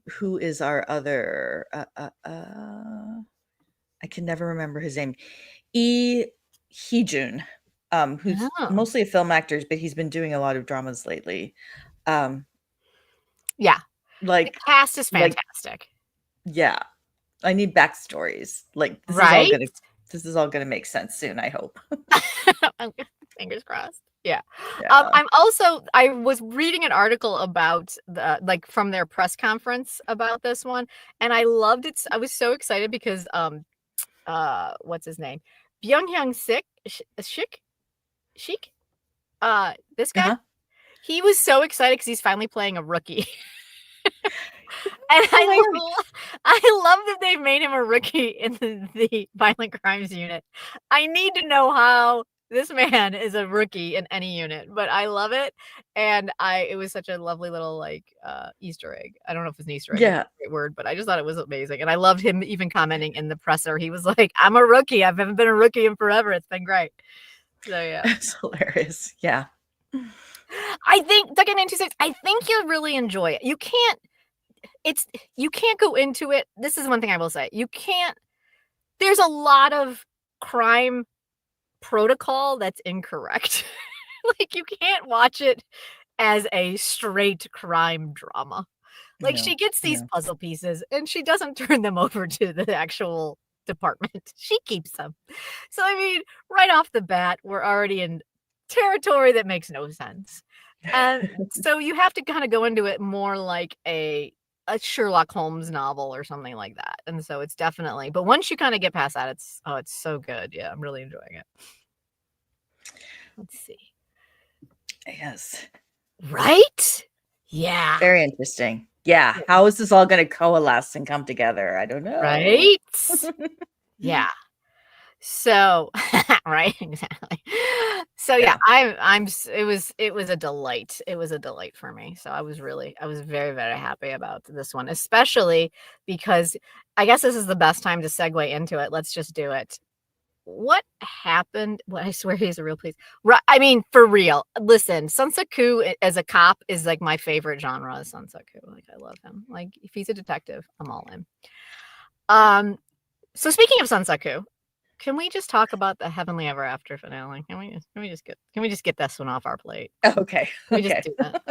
who is our other I can never remember his name. Hee-jun, who's mostly a film actor, but he's been doing a lot of dramas lately. Yeah, like the cast is fantastic. Yeah, I need backstories. Like this is all gonna make sense soon, I hope. Fingers crossed. Yeah. I was reading an article about from their press conference about this one, and I loved it. I was so excited because what's his name? Byung-hyun Sik, this guy. He was so excited because he's finally playing a rookie. And Hilarious. I love that they made him a rookie in the violent crimes unit. I need to know how this man is a rookie in any unit, but I love it. And it was such a lovely little like Easter egg. I don't know if it's an Easter egg, Yeah. it's a great word, but I just thought it was amazing. And I loved him even commenting in the presser. He was like, I'm a rookie. I haven't been a rookie in forever. It's been great. So yeah. It's hilarious. Yeah. I think Duck 926, I think you'll really enjoy it. You can't go into it. This is one thing I will say. There's a lot of crime protocol that's incorrect. Like you can't watch it as a straight crime drama. Like she gets these puzzle pieces and she doesn't turn them over to the actual department. She keeps them. So I mean, right off the bat, we're already in territory that makes no sense. And so you have to kind of go into it more like a Sherlock Holmes novel or something like that. And so it's definitely, but once you kind of get past that, it's so good. Yeah, I'm really enjoying it. Let's see. Yes. Right? Yeah. Very interesting. Yeah. How is this all going to coalesce and come together? I don't know. Right? Yeah. So, right, exactly. So yeah, it was a delight. It was a delight for me. So I was very, very happy about this one, especially because I guess this is the best time to segue into it. Let's just do it. What happened? Well, I swear he's a real police. I mean, for real. Listen, Sunsaku as a cop is like my favorite genre of Sunsaku. Like I love him. Like if he's a detective, I'm all in. So speaking of Sunsaku, can we just talk about the Heavenly Ever After finale? Can we just get this one off our plate? Okay. Can we just do that?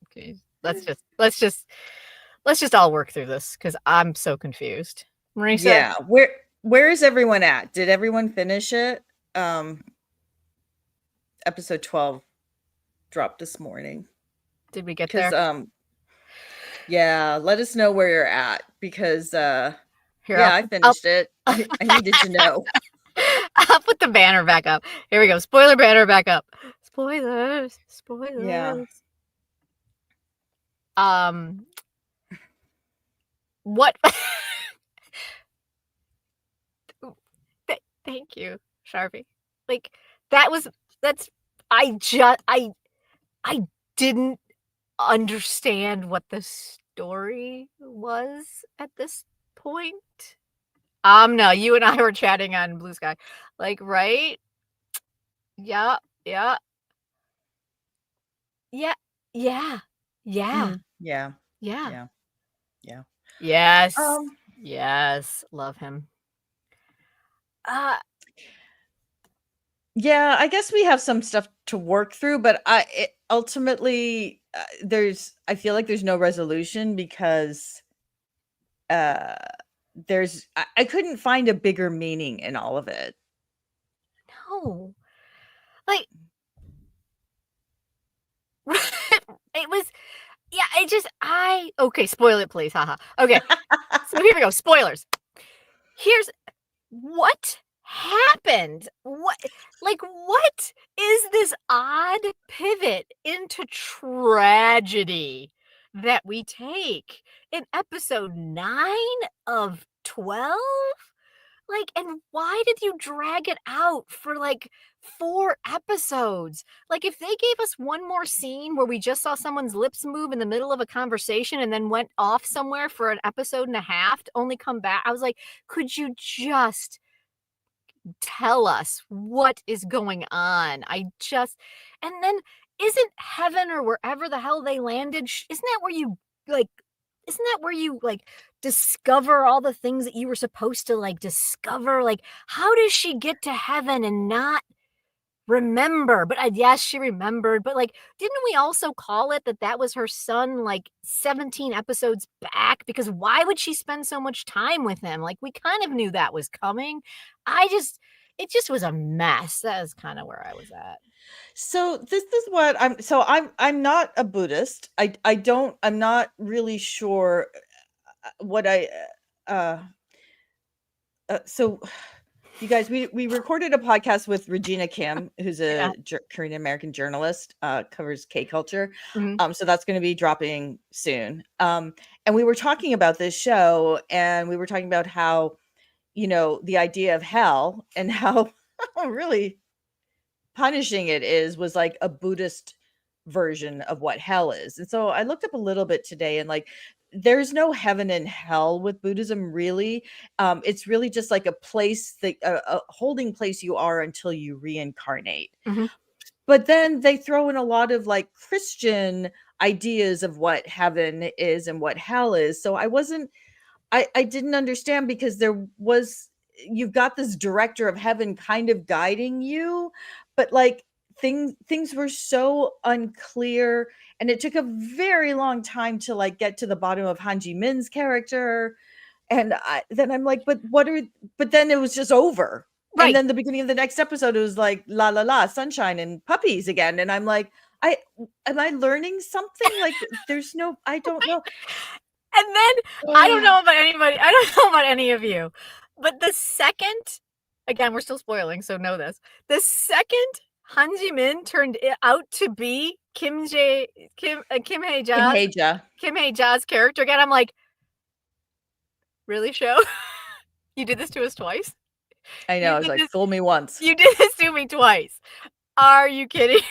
Okay. Let's just all work through this because I'm so confused. Marisa? Yeah. Where is everyone at? Did everyone finish it? Episode 12 dropped this morning. Did we get there? Yeah, let us know where you're at because I finished it. I needed to know. I'll put the banner back up. Here we go. Spoiler banner back up. Spoilers. Yeah. What? Thank you, Sharpie. Like I didn't understand what the story was at this point. No, you and I were chatting on Blue Sky. Like, right? Yeah. Yeah. Yes. Yes. Love him. Yeah, I guess we have some stuff to work through, but ultimately I feel like there's no resolution because I couldn't find a bigger meaning in all of it. No. Like it was okay, spoil it please. Haha. Okay. So here we go. Spoilers. Here's what happened. What is this odd pivot into tragedy that we take in episode 9 of 12? Like, and why did you drag it out for like 4 episodes? Like, if they gave us one more scene where we just saw someone's lips move in the middle of a conversation and then went off somewhere for an episode and a half to only come back, I was like, could you just tell us what is going on? And then isn't heaven or wherever the hell they landed, isn't that where you discover all the things that you were supposed to like discover? Like, how does she get to heaven and not remember? But yes, she remembered, but like, didn't we also call it that was her son like 17 episodes back? Because why would she spend so much time with him? Like, we kind of knew that was coming. It just was a mess. That is kind of where I was at. So this is what I'm not a Buddhist. I'm not really sure what so You guys, we recorded a podcast with Regina Kim, who's a Korean American journalist, covers K culture. So that's going to be dropping soon. And we were talking about this show, and we were talking about how, the idea of hell and how really punishing it was like a Buddhist version of what hell is. And so I looked up a little bit today, and like, there's no heaven and hell with Buddhism, really. It's really just like a place that a holding place you are until you reincarnate. But then they throw in a lot of like Christian ideas of what heaven is and what hell is. So I didn't understand, because you've got this director of heaven kind of guiding you, but like things were so unclear, and it took a very long time to like get to the bottom of Han Ji Min's character. And then I'm like, but then it was just over. Right. And then the beginning of the next episode, it was like la la la, sunshine and puppies again. And I'm like, am I learning something? Like, I don't know. And then I don't know about anybody. I don't know about any of you, but the second, again, we're still spoiling, so know this. The second Han Ji Min turned out to be Kim Hae Ja's character again, I'm like, really, show? You did this to us twice? I know. I was like, fool me once. You did this to me twice. Are you kidding?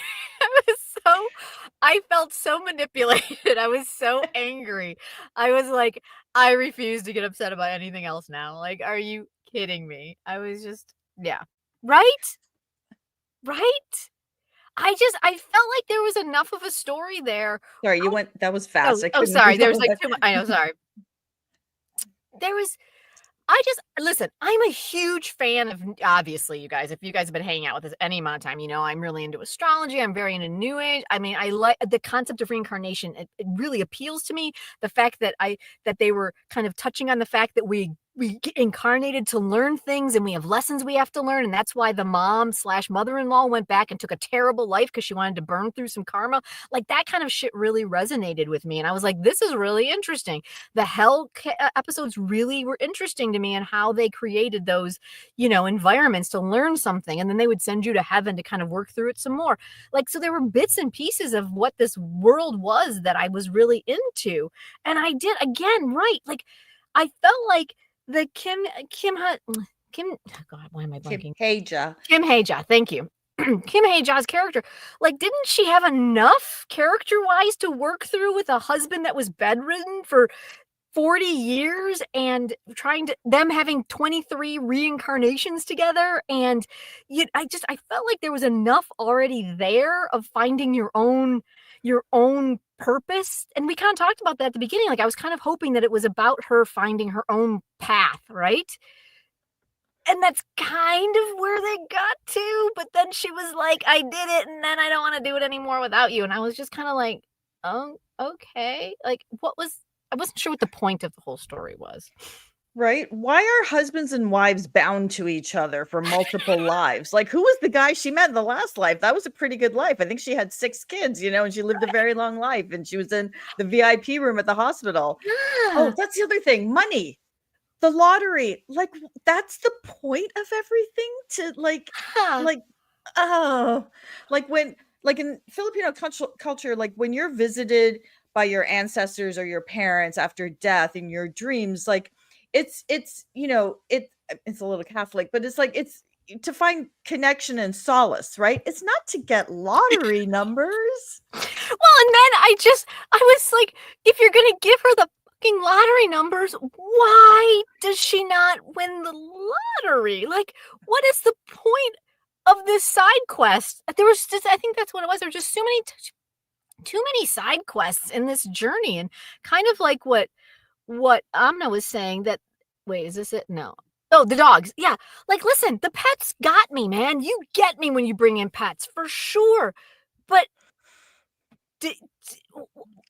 I felt so manipulated. I was so angry. I was like, I refuse to get upset about anything else now. Like, are you kidding me? I was just, yeah. Right? I felt like there was enough of a story there. Sorry, that was fast. Sorry. There was like too much. I know, sorry. Listen, I'm a huge fan of, obviously, you guys, if you guys have been hanging out with us any amount of time, I'm really into astrology. I'm very into New Age. I mean, I like the concept of reincarnation. It really appeals to me. The fact that they were kind of touching on the fact that we get incarnated to learn things, and we have lessons we have to learn. And that's why the mom/mother-in-law went back and took a terrible life because she wanted to burn through some karma. Like, that kind of shit really resonated with me. And I was like, this is really interesting. The hell episodes really were interesting to me, and how they created those, environments to learn something. And then they would send you to heaven to kind of work through it some more. Like, so there were bits and pieces of what this world was that I was really into. And I did, again, right. Like, I felt like the Kim, God, why am I blanking? Kim Hae Ja, thank you. Kim Hae Ja's character, like, didn't she have enough character-wise to work through with a husband that was bedridden for 40 years, and them having 23 reincarnations together? And I felt like there was enough already there of finding your own purpose. And we kind of talked about that at the beginning. Like, I was kind of hoping that it was about her finding her own path, right? And that's kind of where they got to. But then she was like, I did it, and then I don't want to do it anymore without you. And I was just kind of like, oh, okay. Like, I wasn't sure what the point of the whole story was. Right? Why are husbands and wives bound to each other for multiple lives? Like, who was the guy she met in the last life? That was a pretty good life. I think she had 6 kids, and she lived a very long life, and she was in the VIP room at the hospital. Yeah. Oh, that's the other thing. Money. The lottery. Like, that's the point of everything, to like in Filipino culture, like, when you're visited by your ancestors or your parents after death in your dreams, like, it's a little Catholic, but it's like, it's to find connection and solace, right? It's not to get lottery numbers. Well, and then I was like, if you're gonna give her the fucking lottery numbers, why does she not win the lottery? Like, what is the point of this side quest? There was just, I think that's what it was. There were just too many side quests in this journey, and kind of like what Amna was saying, that, wait, is this it? No. Oh, the dogs. Yeah. Like, listen, the pets got me, man. You get me when you bring in pets, for sure. But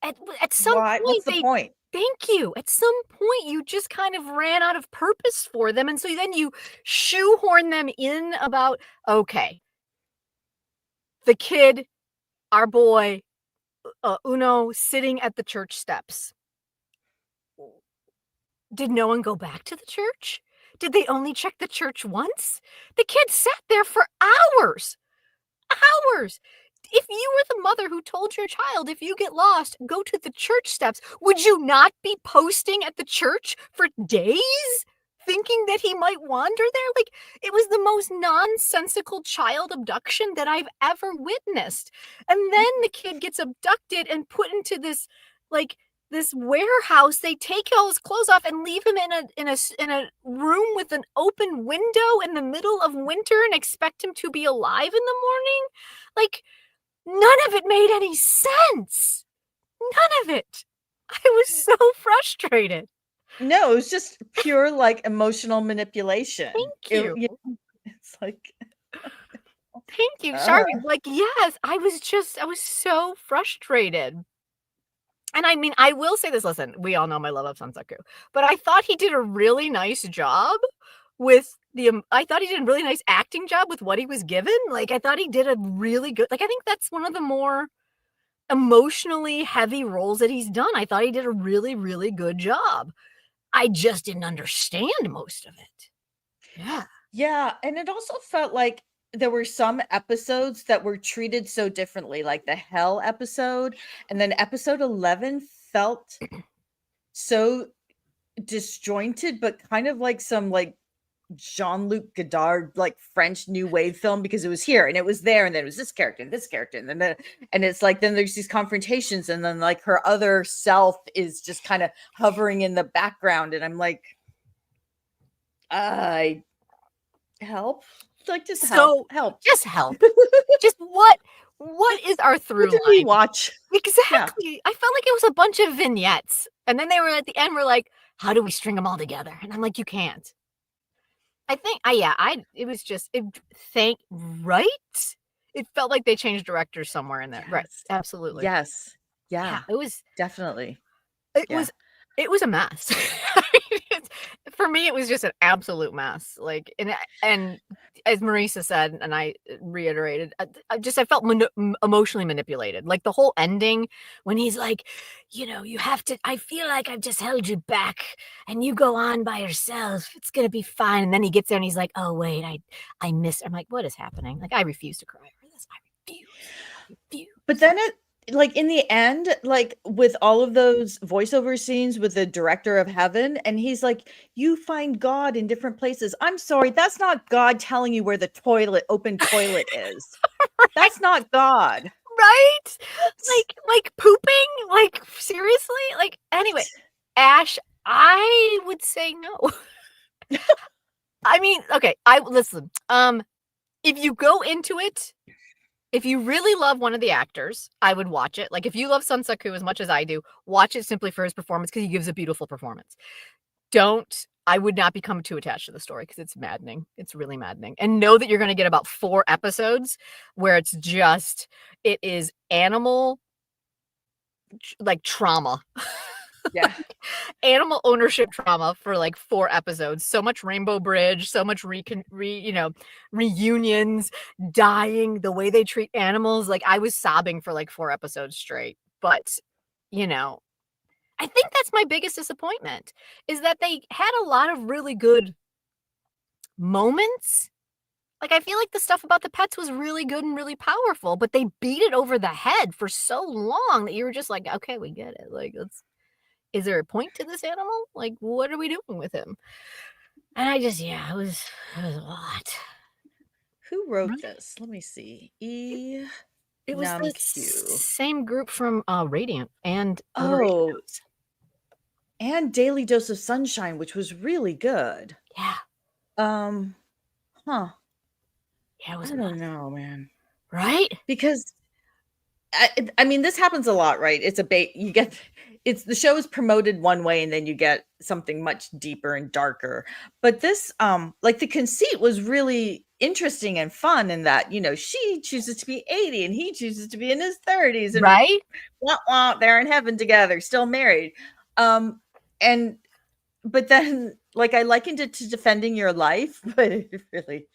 at some point, what's the point? Thank you. At some point, you just kind of ran out of purpose for them. And so then you shoehorn them in about, okay, the kid, our boy, Uno, sitting at the church steps. Did no one go back to the church? Did they only check the church once? The kid sat there for hours. Hours. If you were the mother who told your child, if you get lost, go to the church steps, would you not be posting at the church for days? Thinking that he might wander there? Like, it was the most nonsensical child abduction that I've ever witnessed. And then the kid gets abducted and put into this, like, this warehouse. They take all his clothes off and leave him in a room with an open window in the middle of winter and expect him to be alive in the morning. Like, none of it made any sense. None of it. I was so frustrated. No, it was just pure like emotional manipulation. Thank you. It's like, thank you. Sorry. Like, yes, I was so frustrated. And I mean, I will say this, listen, we all know my love of Sansaku, but I thought he did a really nice job with I thought he did a really nice acting job with what he was given. Like, I thought he did a really good, like, I think that's one of the more emotionally heavy roles that he's done. I thought he did a really, really good job. I just didn't understand most of it. Yeah. Yeah, and it also felt like there were some episodes that were treated so differently, like the Hell episode, and then episode 11 felt so disjointed, but kind of like some like Jean-Luc Godard like French New Wave film, because it was here and it was there, and then it was this character and this character, and then and it's like then there's these confrontations, and then like her other self is just kind of hovering in the background, and I'm like, I help, like, just help. Just help. Just what is our through What did line? we watch? Exactly. Yeah. I felt like it was a bunch of vignettes, and then they were at the end, we're like, how do we string them all together? And I'm like, you can't. I think it was just right? It felt like they changed directors somewhere in there. Yes. Right. Absolutely. Yes. Yeah. It was definitely. It was a mess. For me, it was just an absolute mess. Like, and as Marisa said, and I reiterated, I felt emotionally manipulated. Like the whole ending when he's like, you have to, I feel like I've just held you back and you go on by yourself. It's going to be fine. And then he gets there and he's like, oh, wait, I miss. I'm like, what is happening? Like, I refuse to cry for this. I refuse. But then like in the end, like with all of those voiceover scenes with the director of heaven, and he's like, you find God in different places. I'm sorry, that's not God telling you where the open toilet is. Right. That's not God. Right? Like pooping? Like, seriously? Like, anyway, Ash, I would say no. I mean, okay, listen, if you go into it, if you really love one of the actors, I would watch it. Like, if you love Sansaku as much as I do, watch it simply for his performance, because he gives a beautiful performance. I would not become too attached to the story, because it's maddening. It's really maddening. And know that you're going to get about 4 episodes where it is animal, like, trauma. Yeah. Animal ownership trauma for like 4 episodes. So much Rainbow Bridge, so much reunions, dying, the way they treat animals. Like, I was sobbing for like 4 episodes straight. But, I think that's my biggest disappointment, is that they had a lot of really good moments. Like, I feel like the stuff about the pets was really good and really powerful, but they beat it over the head for so long that you were just like, okay, we get it. Like, is there a point to this animal? Like, what are we doing with him? And I just, it was a lot. Who wrote this? Let me see. It was the same group from Radiant and and Daily Dose of Sunshine, which was really good. Yeah. Yeah, it was. I don't know, man. Right? Because I mean, this happens a lot, right? It's the show is promoted one way, and then you get something much deeper and darker. But this, like, the conceit was really interesting and fun in that, she chooses to be 80 and he chooses to be in his 30s, and right? They're in heaven together, still married. And but then, like, I likened it to Defending Your Life, but it really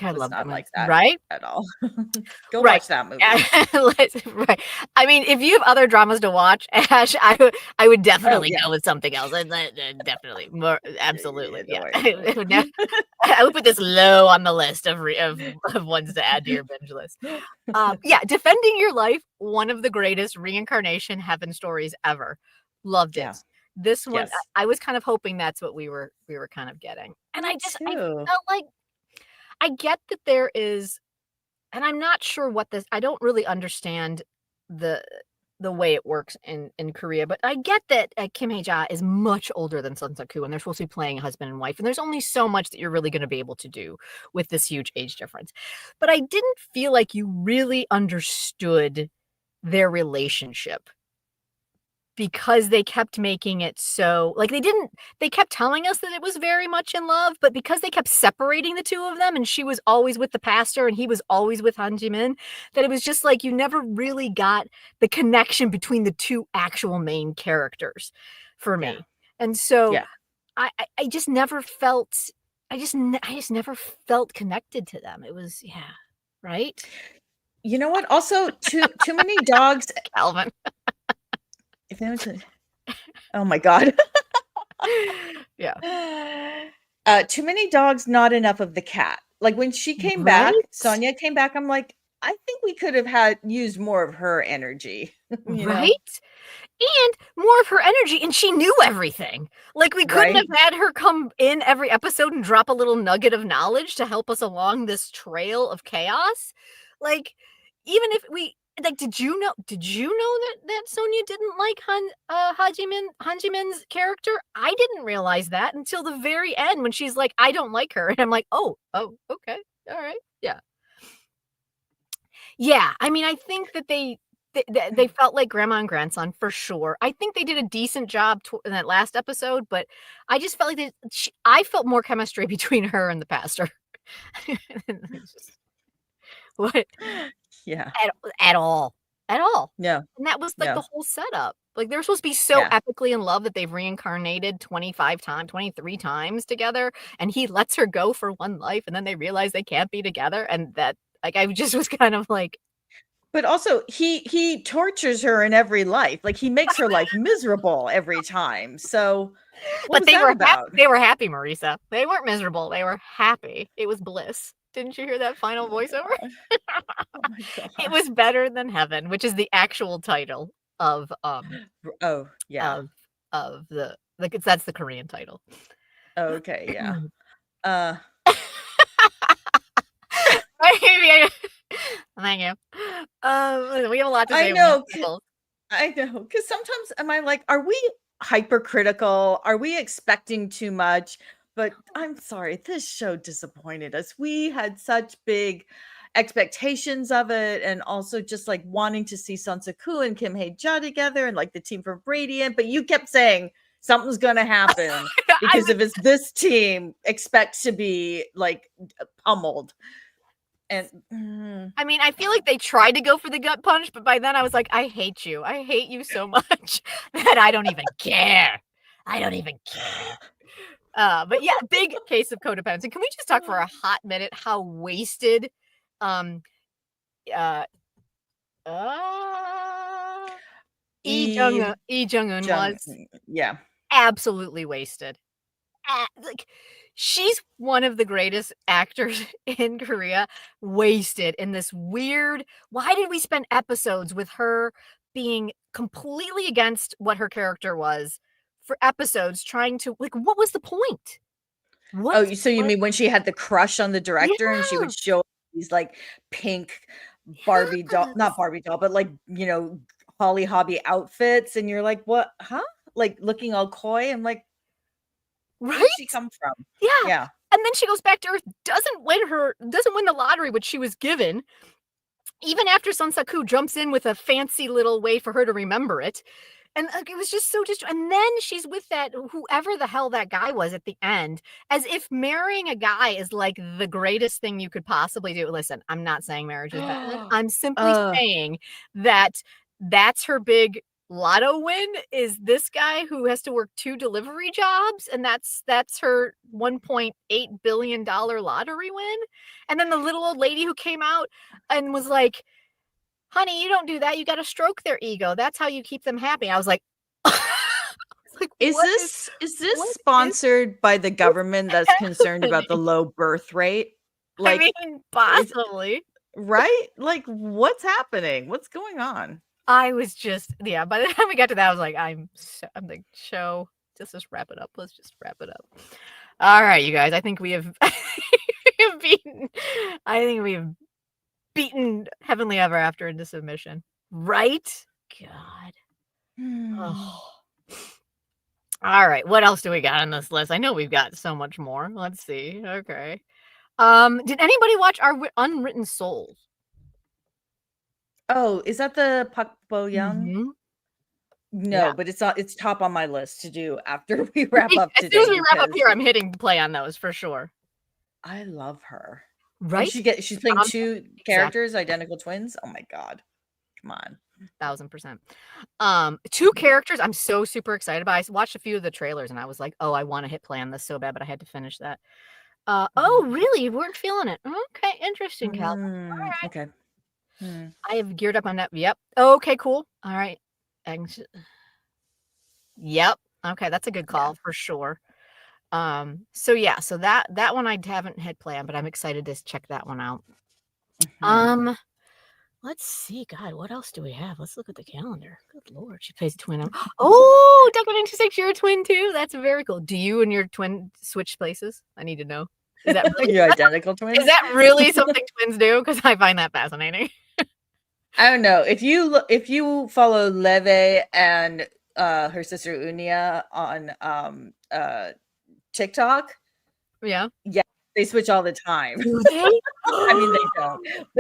I was love that not movie. like that Right? at all. Go Right. watch that movie. Right. I mean, if you have other dramas to watch, Ash, I would Oh, definitely yeah. go with something else. Definitely. More Yeah, absolutely. don't Yeah. worry, don't I worry. would I would put this low on the list of ones to add to your binge list. Yeah, Defending Your Life, one of the greatest reincarnation heaven stories ever. Loved Yeah. it. This one, Yes. I was kind of hoping that's what we were kind of getting. And Me I too. felt like I get that there is, and I'm not sure what this, I don't really understand the way it works in Korea, but I get that Kim Hae-ja is much older than Sun Suk-koo, and they're supposed to be playing husband and wife, and there's only so much that you're really going to be able to do with this huge age difference. But I didn't feel like you really understood their relationship because they kept making it so like they kept telling us that it was very much in love, but because they kept separating the two of them and she was always with the pastor and he was always with Han Ji-min, that it was just like you never really got the connection between the two actual main characters for Yeah. me. And so Yeah. I just never felt I just never felt connected to them. It was yeah, right? You know what? Also, too many dogs. Calvin. If they went to Oh my god. Yeah. Too many dogs, not enough of the cat. Like, when she came Right? back, Sonia came back, I'm like, "I think we could have had used more of her energy." You know? Right? And more of her energy, and she knew everything. Like, we couldn't Right? have had her come in every episode and drop a little nugget of knowledge to help us along this trail of chaos. Like, even if we like, did you know that Sonia didn't like Han Ji-min's character? I didn't realize that until the very end when she's like, "I don't like her." And I'm like, "Oh, okay. All right. Yeah." Yeah, I mean, I think that they felt like grandma and grandson for sure. I think they did a decent job in that last episode, but I just felt like I felt more chemistry between her and the pastor. It's just what Yeah. at at all, at all. No. And that was like No. the whole setup. Like they're supposed to be so Yeah. epically in love that they've reincarnated 25 times, 23 times together, and he lets her go for one life, and then they realize they can't be together, and that like I just was kind of like, But also, he tortures her in every life. Like, he makes her life miserable every time. So, what but was that about? they were happy, Marisa. They weren't miserable, they were happy. It was bliss. Didn't you hear that final voiceover? Oh my It god. was better than heaven, which is the actual title of, Oh, yeah. of the like, that's the Korean title. Okay, yeah. Uh, Thank you. We have a lot to I say when we have know, people. I know, because sometimes am I like, are we hypercritical? Are we expecting too much? But I'm sorry, this show disappointed us. We had such big expectations of it, and also just like wanting to see Sansa-ku and Kim Hae-ja together, and like the team from Radiant. But you kept saying something's going to happen because if it's this team, expect to be like pummeled. And I mean, I feel like they tried to go for the gut punch, but by then I was like, I hate you. I hate you so much that I don't even care. I don't even care. But yeah, big case of codependency. Can we just talk for a hot minute how wasted uh uh Eve Lee Jung-eun Jung, was? yeah. Absolutely wasted. Like she's one of the greatest actors in Korea, wasted in this weird why did we spend episodes with her being completely against what her character was for episodes trying to like what was the point? What Oh, so you was mean when she had the crush on the director and she would Yeah, show these like pink Barbie doll, not yes, Barbie doll, but like, Holly Hobby outfits, and you're like, "What? Huh?" Like looking all coy. I'm like, "Where did she right? come from?" Yeah, Yeah. and then she goes back to Earth, doesn't win the lottery, which she was given, even after Sun Saku jumps in with a fancy little way for her to remember it. And like, it was just so and then she's with that whoever the hell that guy was at the end, as if marrying a guy is like the greatest thing you could possibly do. Listen, I'm not saying marriage is bad. I'm simply Uh, saying that that's her big lotto win is this guy who has to work 2 delivery jobs, and that's her $1.8 billion lottery win. And then the little old lady who came out and was like, honey, you don't do that. You got to stroke their ego. That's how you keep them happy. I was like, like, Is this sponsored by the government that's concerned about the low birth rate? Like, I mean, possibly. Right? Like, what's happening? What's going on? I was just, yeah, by the time we got to that, I was like, I'm like, show, just wrap it up. Let's just wrap it up. All right, you guys, I think we have, beaten Heavenly Ever After into submission. Right? God. Oh. All right, what else do we got on this list? I know we've got so much more. Let's see. Okay. Did anybody watch Our Unwritten Souls? Oh, is that the Pak Bo Young? Mm-hmm. No, yeah. But it's top on my list to do after we wrap up today. As soon as we wrap up here, I'm hitting play on those for sure. I love her. Right? She's playing two characters, identical twins. Oh my God. Come on. 1000%. 2 characters I'm so super excited about. I watched a few of the trailers and I was like, oh, I want to hit play on this so bad, but I had to finish that. Oh, really? You weren't feeling it? Okay, interesting, Cal. All right. Okay. I have geared up on that. Yep. Okay, cool. All right. Yep. Okay, that's a good call for sure. So yeah, so that one I haven't hit play on, but I'm excited to check that one out. Let's see. God, what else do we have? Let's look at the calendar. Good Lord, she plays a twin. Oh, Duck196, you're a twin too. That's very cool. Do you and your twin switch places? I need to know. Is that really, your identical twins? Is that really something twins do? Because I find that fascinating. I don't know. If you follow Leve and her sister Unia on TikTok, yeah, they switch all the time. Do they? I mean,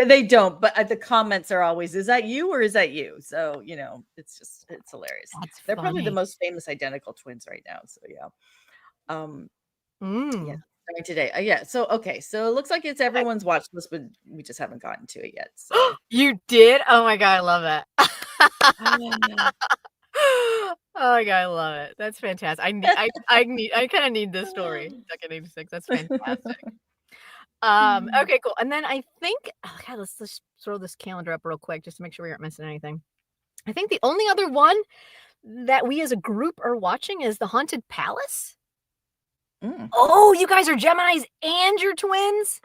they don't. But the comments are always, "Is that you or is that you?" So it's hilarious. They're funny. probably the most famous identical twins right now. So yeah. Yeah. Today. Yeah. So okay. So it looks like it's everyone's watch list, but we just haven't gotten to it yet. So you did? Oh my God, I love it. Oh my God, I love it. That's fantastic. I kind of need this story. Duck196. That's fantastic. Okay, cool. And then I think, oh God, let's just throw this calendar up real quick just to make sure we aren't missing anything. I think the only other one that we as a group are watching is The Haunted Palace. Oh, you guys are Geminis and you're twins?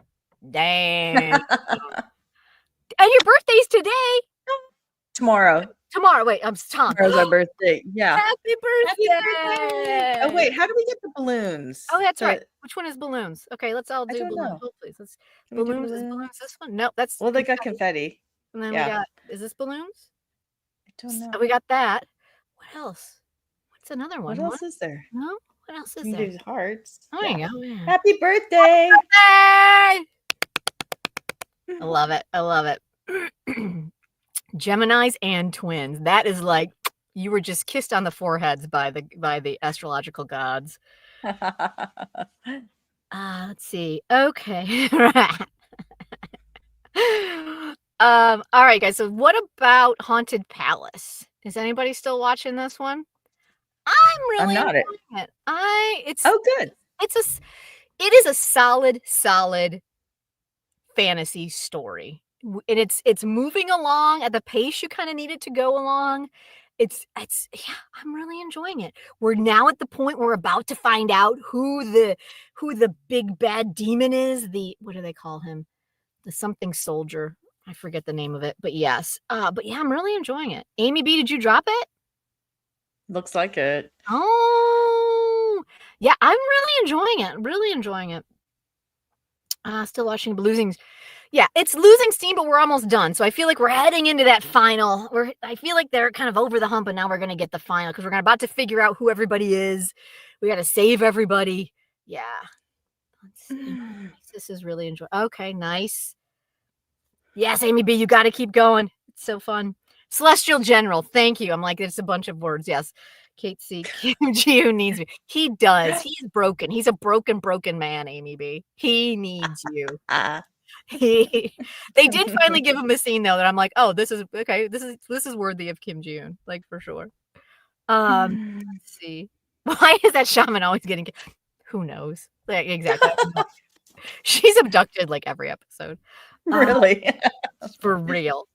Dang. And your birthday's today? Tomorrow. Wait, I'm Tom. Tomorrow's our birthday. Yeah. Happy birthday. Oh, wait. How do we get the balloons? Oh, that's right. Which one is balloons? Okay, let's all do balloons. Oh, please. Balloons. Is balloons this one? No, that's. Well, they got confetti. And then we got, is this balloons? I don't know. So we got that. What else? What's another one? What else is there? No? What else is there? There's hearts. Oh, there you go. Yeah. Happy birthday. I love it. I love it. Geminis and twins. That is like you were just kissed on the foreheads by the astrological gods. Let's see. Okay. All right, guys. So what about Haunted Palace? Is anybody still watching this one? I'm really enjoying it. Good. It is a solid fantasy story. And it's moving along at the pace you kind of need it to go along. I'm really enjoying it. We're now at the point where we're about to find out who the big bad demon is. What do they call him? The something soldier. I forget the name of it, but yes. But yeah, I'm really enjoying it. Amy B, did you drop it? Looks like it. Oh, yeah, I'm really enjoying it. Still watching losing. Yeah, it's losing steam, but we're almost done. So I feel like we're heading into that final. I feel like they're kind of over the hump, and now we're going to get the final because we're about to figure out who everybody is. We got to save everybody. Yeah. Let's see. This is really enjoyable. Okay, nice. Yes, Amy B, you got to keep going. It's so fun. Celestial General, thank you. I'm like, it's a bunch of words. Yes. Kate C. Kim Ji needs me. He does. He's broken. He's a broken man, Amy B. He needs you. They did finally give him a scene though that I'm like, oh, this is okay. This is worthy of Kim Ji-yoon, like for sure. Let's see. Why is that shaman always getting who knows? Like, exactly. She's abducted, like, every episode. Really? For real.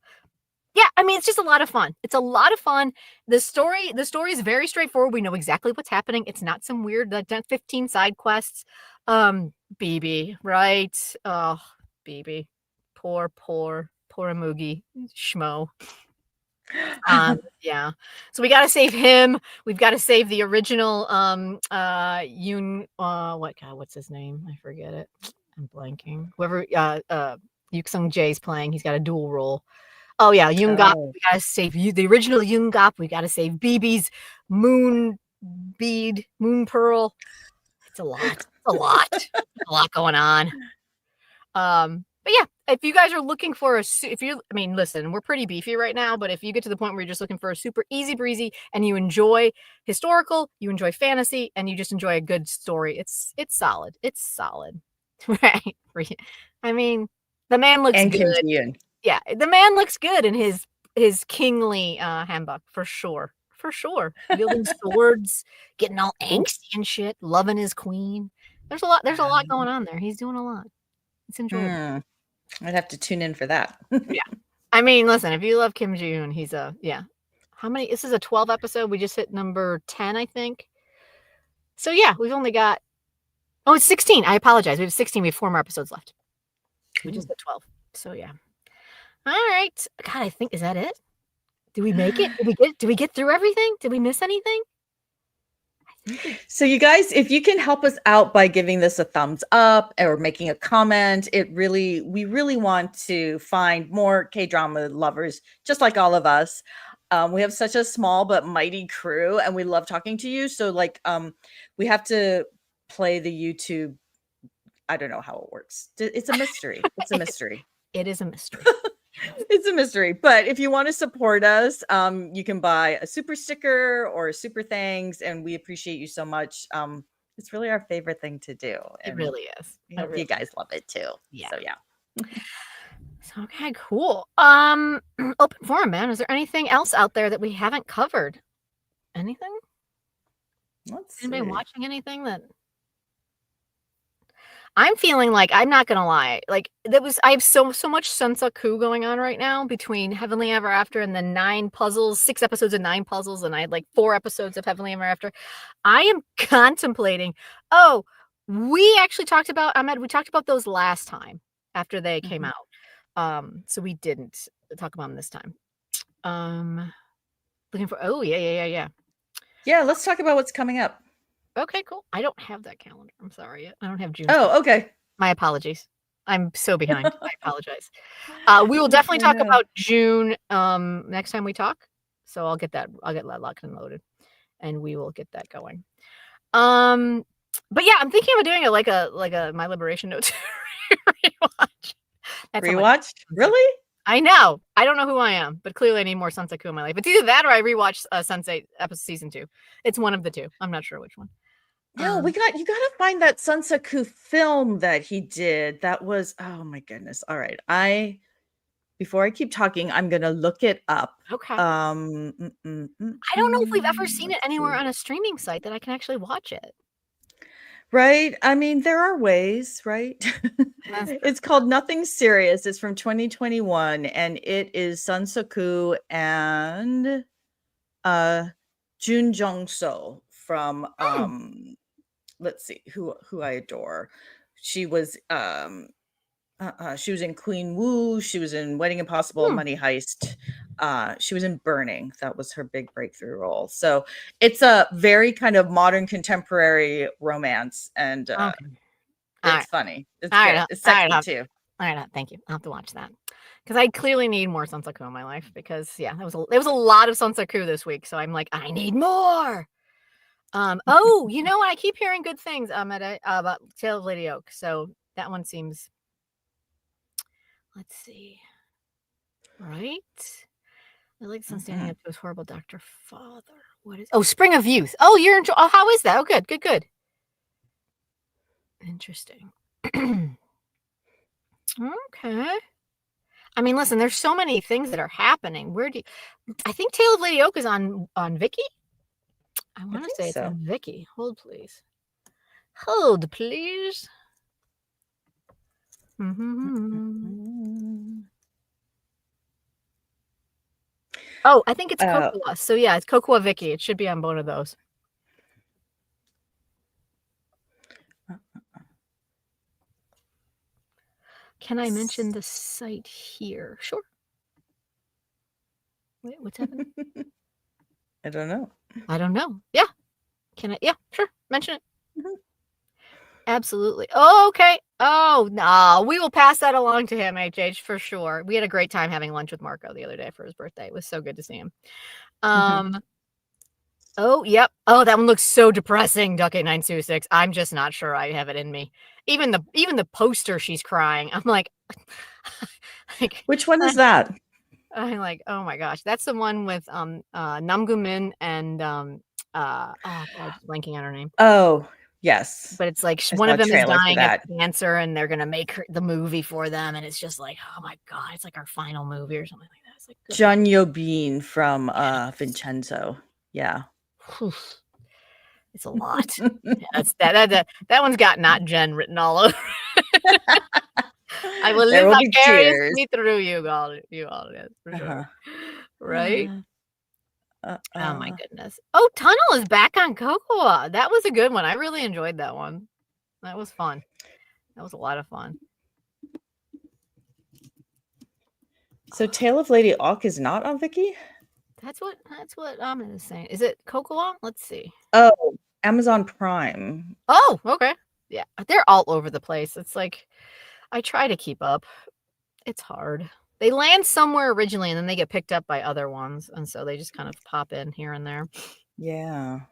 Yeah, I mean, it's just a lot of fun. It's a lot of fun. The story is very straightforward. We know exactly what's happening. It's not some weird, like, 15 side quests. BB, right? Oh, BB. Poor Moogie schmo. Yeah. So we gotta save him. We've gotta save the original, what's his name? I forget it. I'm blanking. Whoever, Yu Sung-jae's playing, he's got a dual role. Oh, yeah, Yoongap. Oh. We gotta save the original Yoongap. We gotta save BB's moon pearl. It's a lot. It's a lot. There's a lot going on. But yeah, if you guys are looking for I mean, listen, we're pretty beefy right now, but if you get to the point where you're just looking for a super easy breezy and you enjoy historical, you enjoy fantasy, and you just enjoy a good story, it's solid. It's solid. Right. I mean, the man looks And Kim good. Ji-yoon. Yeah, the man looks good in his kingly handbook for sure. For sure. Wielding swords, getting all angsty and shit, loving his queen. There's a lot going on there. He's doing a lot. It's enjoyable. I'd have to tune in for that. Yeah. I mean, listen, if you love Kim Ji-yoon, he's yeah. How many? This is a 12 episode. We just hit number 10, I think. So yeah, we've only got, oh, it's 16. I apologize. We have 16. We have 4 more episodes left. We just hit 12. So yeah. All right. God, I think, is that it? Did we make it? Did we get through everything? Did we miss anything? So you guys, if you can help us out by giving this a thumbs up or making a comment, we really want to find more K-drama lovers, just like all of us. We have such a small but mighty crew, and we love talking to you. So like, we have to play the YouTube. I don't know how it works. It's a mystery. It's a mystery. It is a mystery. It's a mystery, but if you want to support us, you can buy a super sticker or super thanks, and we appreciate you so much. It's really our favorite thing to do. It really is. I hope you guys love it too. Yeah. So yeah. So, okay, cool. Open forum, man. Is there anything else out there that we haven't covered? Anything? Anybody watching anything that I'm feeling like, I'm not gonna lie, like, I have so much Sunsaku going on right now between Heavenly Ever After and the 9 puzzles, 6 episodes of 9 puzzles, and I had like 4 episodes of Heavenly Ever After. I am contemplating. Oh, we actually talked about, Ahmed, we talked about those last time after they came out. So we didn't talk about them this time. Looking for, oh yeah. Yeah, let's talk about what's coming up. Okay, cool. I don't have that calendar. I'm sorry. I don't have June. Oh, okay. My apologies. I'm so behind. I apologize. We will definitely talk about June next time we talk. So I'll get that locked and loaded, and we will get that going. But yeah, I'm thinking of doing like a My Liberation Notes rewatch. Rewatch? Really? I know. I don't know who I am, but clearly I need more Sunsaku in my life. It's either that or I rewatch Sunset episode season 2. It's one of the two. I'm not sure which one. No, you gotta find that Sunsaku film that he did. That was, oh my goodness. All right. Before I keep talking, I'm gonna look it up. Okay. I don't know if we've ever seen it anywhere on a streaming site that I can actually watch it. Right? I mean, there are ways, right? It's called Nothing Serious. It's from 2021, and it is Sunsaku and Jun Jong-so from let's see who I adore. She was in Queen Wu. She was in Wedding Impossible, Money Heist. She was in Burning. That was her big breakthrough role. So it's a very kind of modern contemporary romance, and it's funny. It's good. It's sexy too. All right, thank you. I'll have to watch that because I clearly need more Sunsaku in my life. Because yeah, there was a lot of Sunsaku this week, so I'm like, I need more. Oh, you know what? I keep hearing good things about Tale of Lady Oak. So that one seems. Let's see. Right. I like Sun standing up to his horrible Dr. Father. What is? Oh, Spring of Youth. Oh, you're enjoying. Oh, how is that? Oh, good. Interesting. Okay. I mean, listen, there's so many things that are happening. I think Tale of Lady Oak is on Viki? I want to think say it's so. on Vicky. Hold, please. Hold, please. Oh, I think it's Cocoa. So yeah, it's Cocoa Vicky. It should be on both of those. Can I mention the site here? Sure. Wait, what's happening? I don't know. I don't know. Yeah. Can I? Yeah, sure. Mention it. Absolutely. Oh, okay. Oh, no. We will pass that along to him, HH, for sure. We had a great time having lunch with Marco the other day for his birthday. It was so good to see him. Oh, yep. Oh, that one looks so depressing, Duck 8926. I'm just not sure I have it in me. Even the poster, she's crying. I'm like, which one is that? I'm like, oh my gosh. That's the one with Namgumin and oh God, just blanking on her name. Oh, yes. But it's like one of them is dying of cancer and they're gonna make the movie for them, and it's just like, oh my God, it's like our final movie or something like that. It's like John Yobin from Vincenzo. Yeah. It's a lot. Yeah, that one's got not Jenn written all over. I will live vicariously through you all, yes, for sure. Right? Oh my goodness. Oh, Tunnel is back on Cocoa. That was a good one. I really enjoyed that one. That was fun. That was a lot of fun. So Tale of Lady Auk is not on Vicky? That's what I'm saying. Is it Cocoa? Let's see. Oh, Amazon Prime. Oh, okay. Yeah, they're all over the place. It's like I try to keep up. It's hard. They land somewhere originally and then they get picked up by other ones, and so they just kind of pop in here and there. Yeah.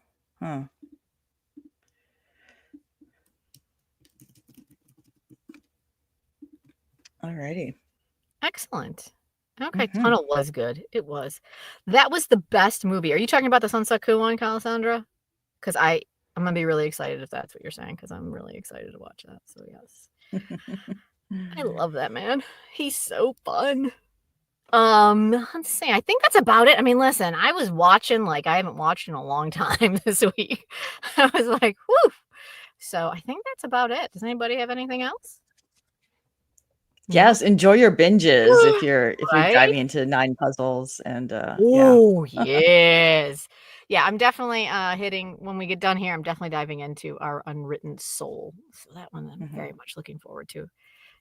Huh. Alrighty. Excellent. Okay, Tunnel was good. It was. That was the best movie. Are you talking about the Sunsaku one, Calasandra? Because I'm gonna be really excited if that's what you're saying, because I'm really excited to watch that. So yes. I love that man. He's so fun. Let's see. I think that's about it. I mean, listen, I was watching like I haven't watched in a long time this week. I was like, whoo. So I think that's about it. Does anybody have anything else? Yes, enjoy your binges if you're diving into 9 puzzles and oh yes. Yeah, I'm definitely hitting when we get done here, I'm definitely diving into our Unwritten Soul. So that one I'm very much looking forward to.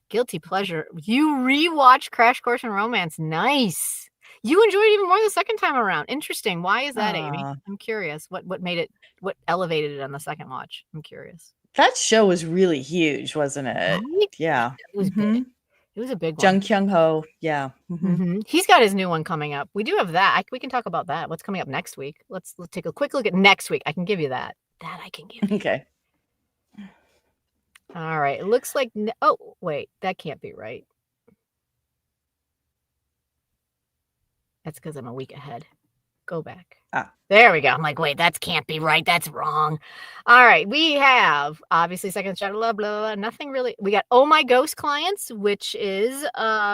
Guilty pleasure. You rewatch Crash Course in Romance. Nice. You enjoyed it even more the second time around. Interesting. Why is that, Amy? I'm curious. What made it, what elevated it on the second watch? I'm curious. That show was really huge, wasn't it? Right? Yeah. It was big. It was a big one. Jung Kyung-ho. Yeah. He's got his new one coming up. We do have that. We can talk about that. What's coming up next week? Let's take a quick look at next week. I can give you that. That I can give you. Okay. All right. It looks like, oh, wait, that can't be right. That's because I'm a week ahead. Go back. There we go. I'm like, wait, that can't be right. That's wrong. All right. We have obviously Second Shadow, blah, blah, blah. Nothing really. We got Oh My Ghost Clients, which is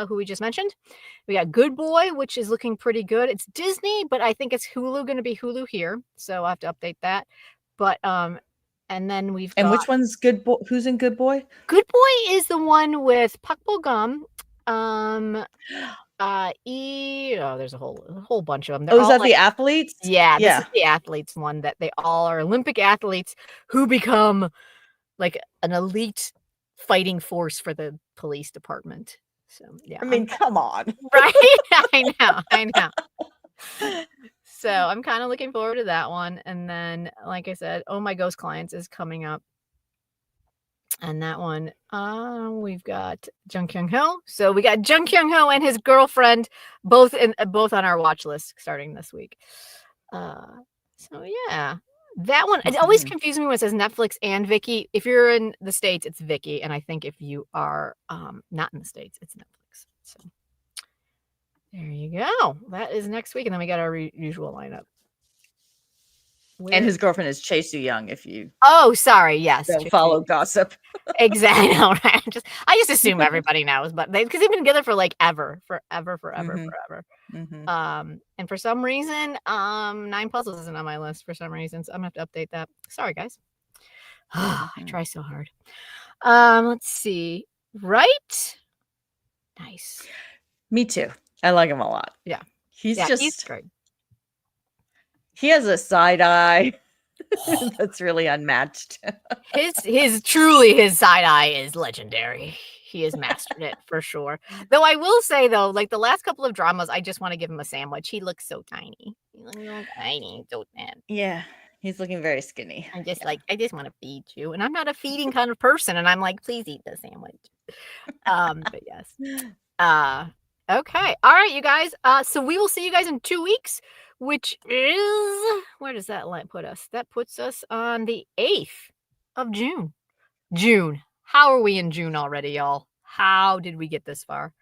who we just mentioned. We got Good Boy, which is looking pretty good. It's Disney, but I think it's Hulu going to be Hulu here. So I'll have to update that. But and then we've got. And which one's Good Boy? Who's in Good Boy? Good Boy is the one with Pak Bo Gum. There's a whole bunch of them. They're is that like, the athletes? Yeah, this is the athletes one that they all are Olympic athletes who become like an elite fighting force for the police department. So yeah, I mean, come on, right? I know. So I'm kind of looking forward to that one. And then, like I said, Oh My Ghost Clients is coming up. And that one, we've got Jung Kyung-ho. So we got Jung Kyung-ho and his girlfriend both on our watch list starting this week. So yeah, that one, it always confuses me when it says Netflix and Vicky. If you're in the States, it's Vicky. And I think if you are not in the States, it's Netflix. So there you go. That is next week. And then we got our usual lineup. And his girlfriend is Chae Soo-young, if you Oh, sorry. Yes. don't follow gossip. Exactly. No, right. I just assume everybody knows, but because they've been together for like forever. And for some reason, 9 Puzzles isn't on my list for some reason, so I'm gonna have to update that. Sorry, guys. I try so hard. Let's see. Right? Nice. Me too. I like him a lot. Yeah. He's he's great. He has a side eye that's really unmatched. His side eye is legendary. He has mastered it for sure. Though I will say though, like the last couple of dramas, I just want to give him a sandwich. He looks so tiny. He looks so tiny, so sad. Yeah, he's looking very skinny. I'm just like, I just want to feed you, and I'm not a feeding kind of person. And I'm like, please eat the sandwich. But yes. Okay. All right, you guys. So we will see you guys in 2 weeks, which is, where does that put us? That puts us on the 8th of June. How are we in June already, y'all? How did we get this far?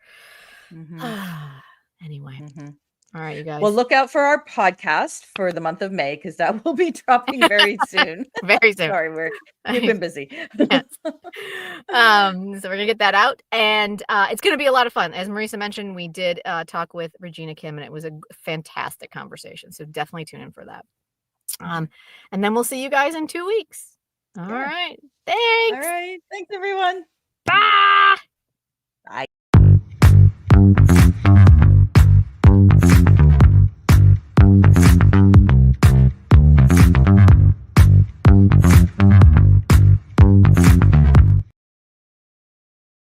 Anyway. All right, you guys. Well, look out for our podcast for the month of May, because that will be dropping very soon. Very soon. Sorry, we've been busy. Yes. So we're gonna get that out, and it's gonna be a lot of fun. As Marisa mentioned, we did talk with Regina Kim, and it was a fantastic conversation. So definitely tune in for that. And then we'll see you guys in 2 weeks. All right. Thanks. All right. Thanks, everyone. Bye. Bye.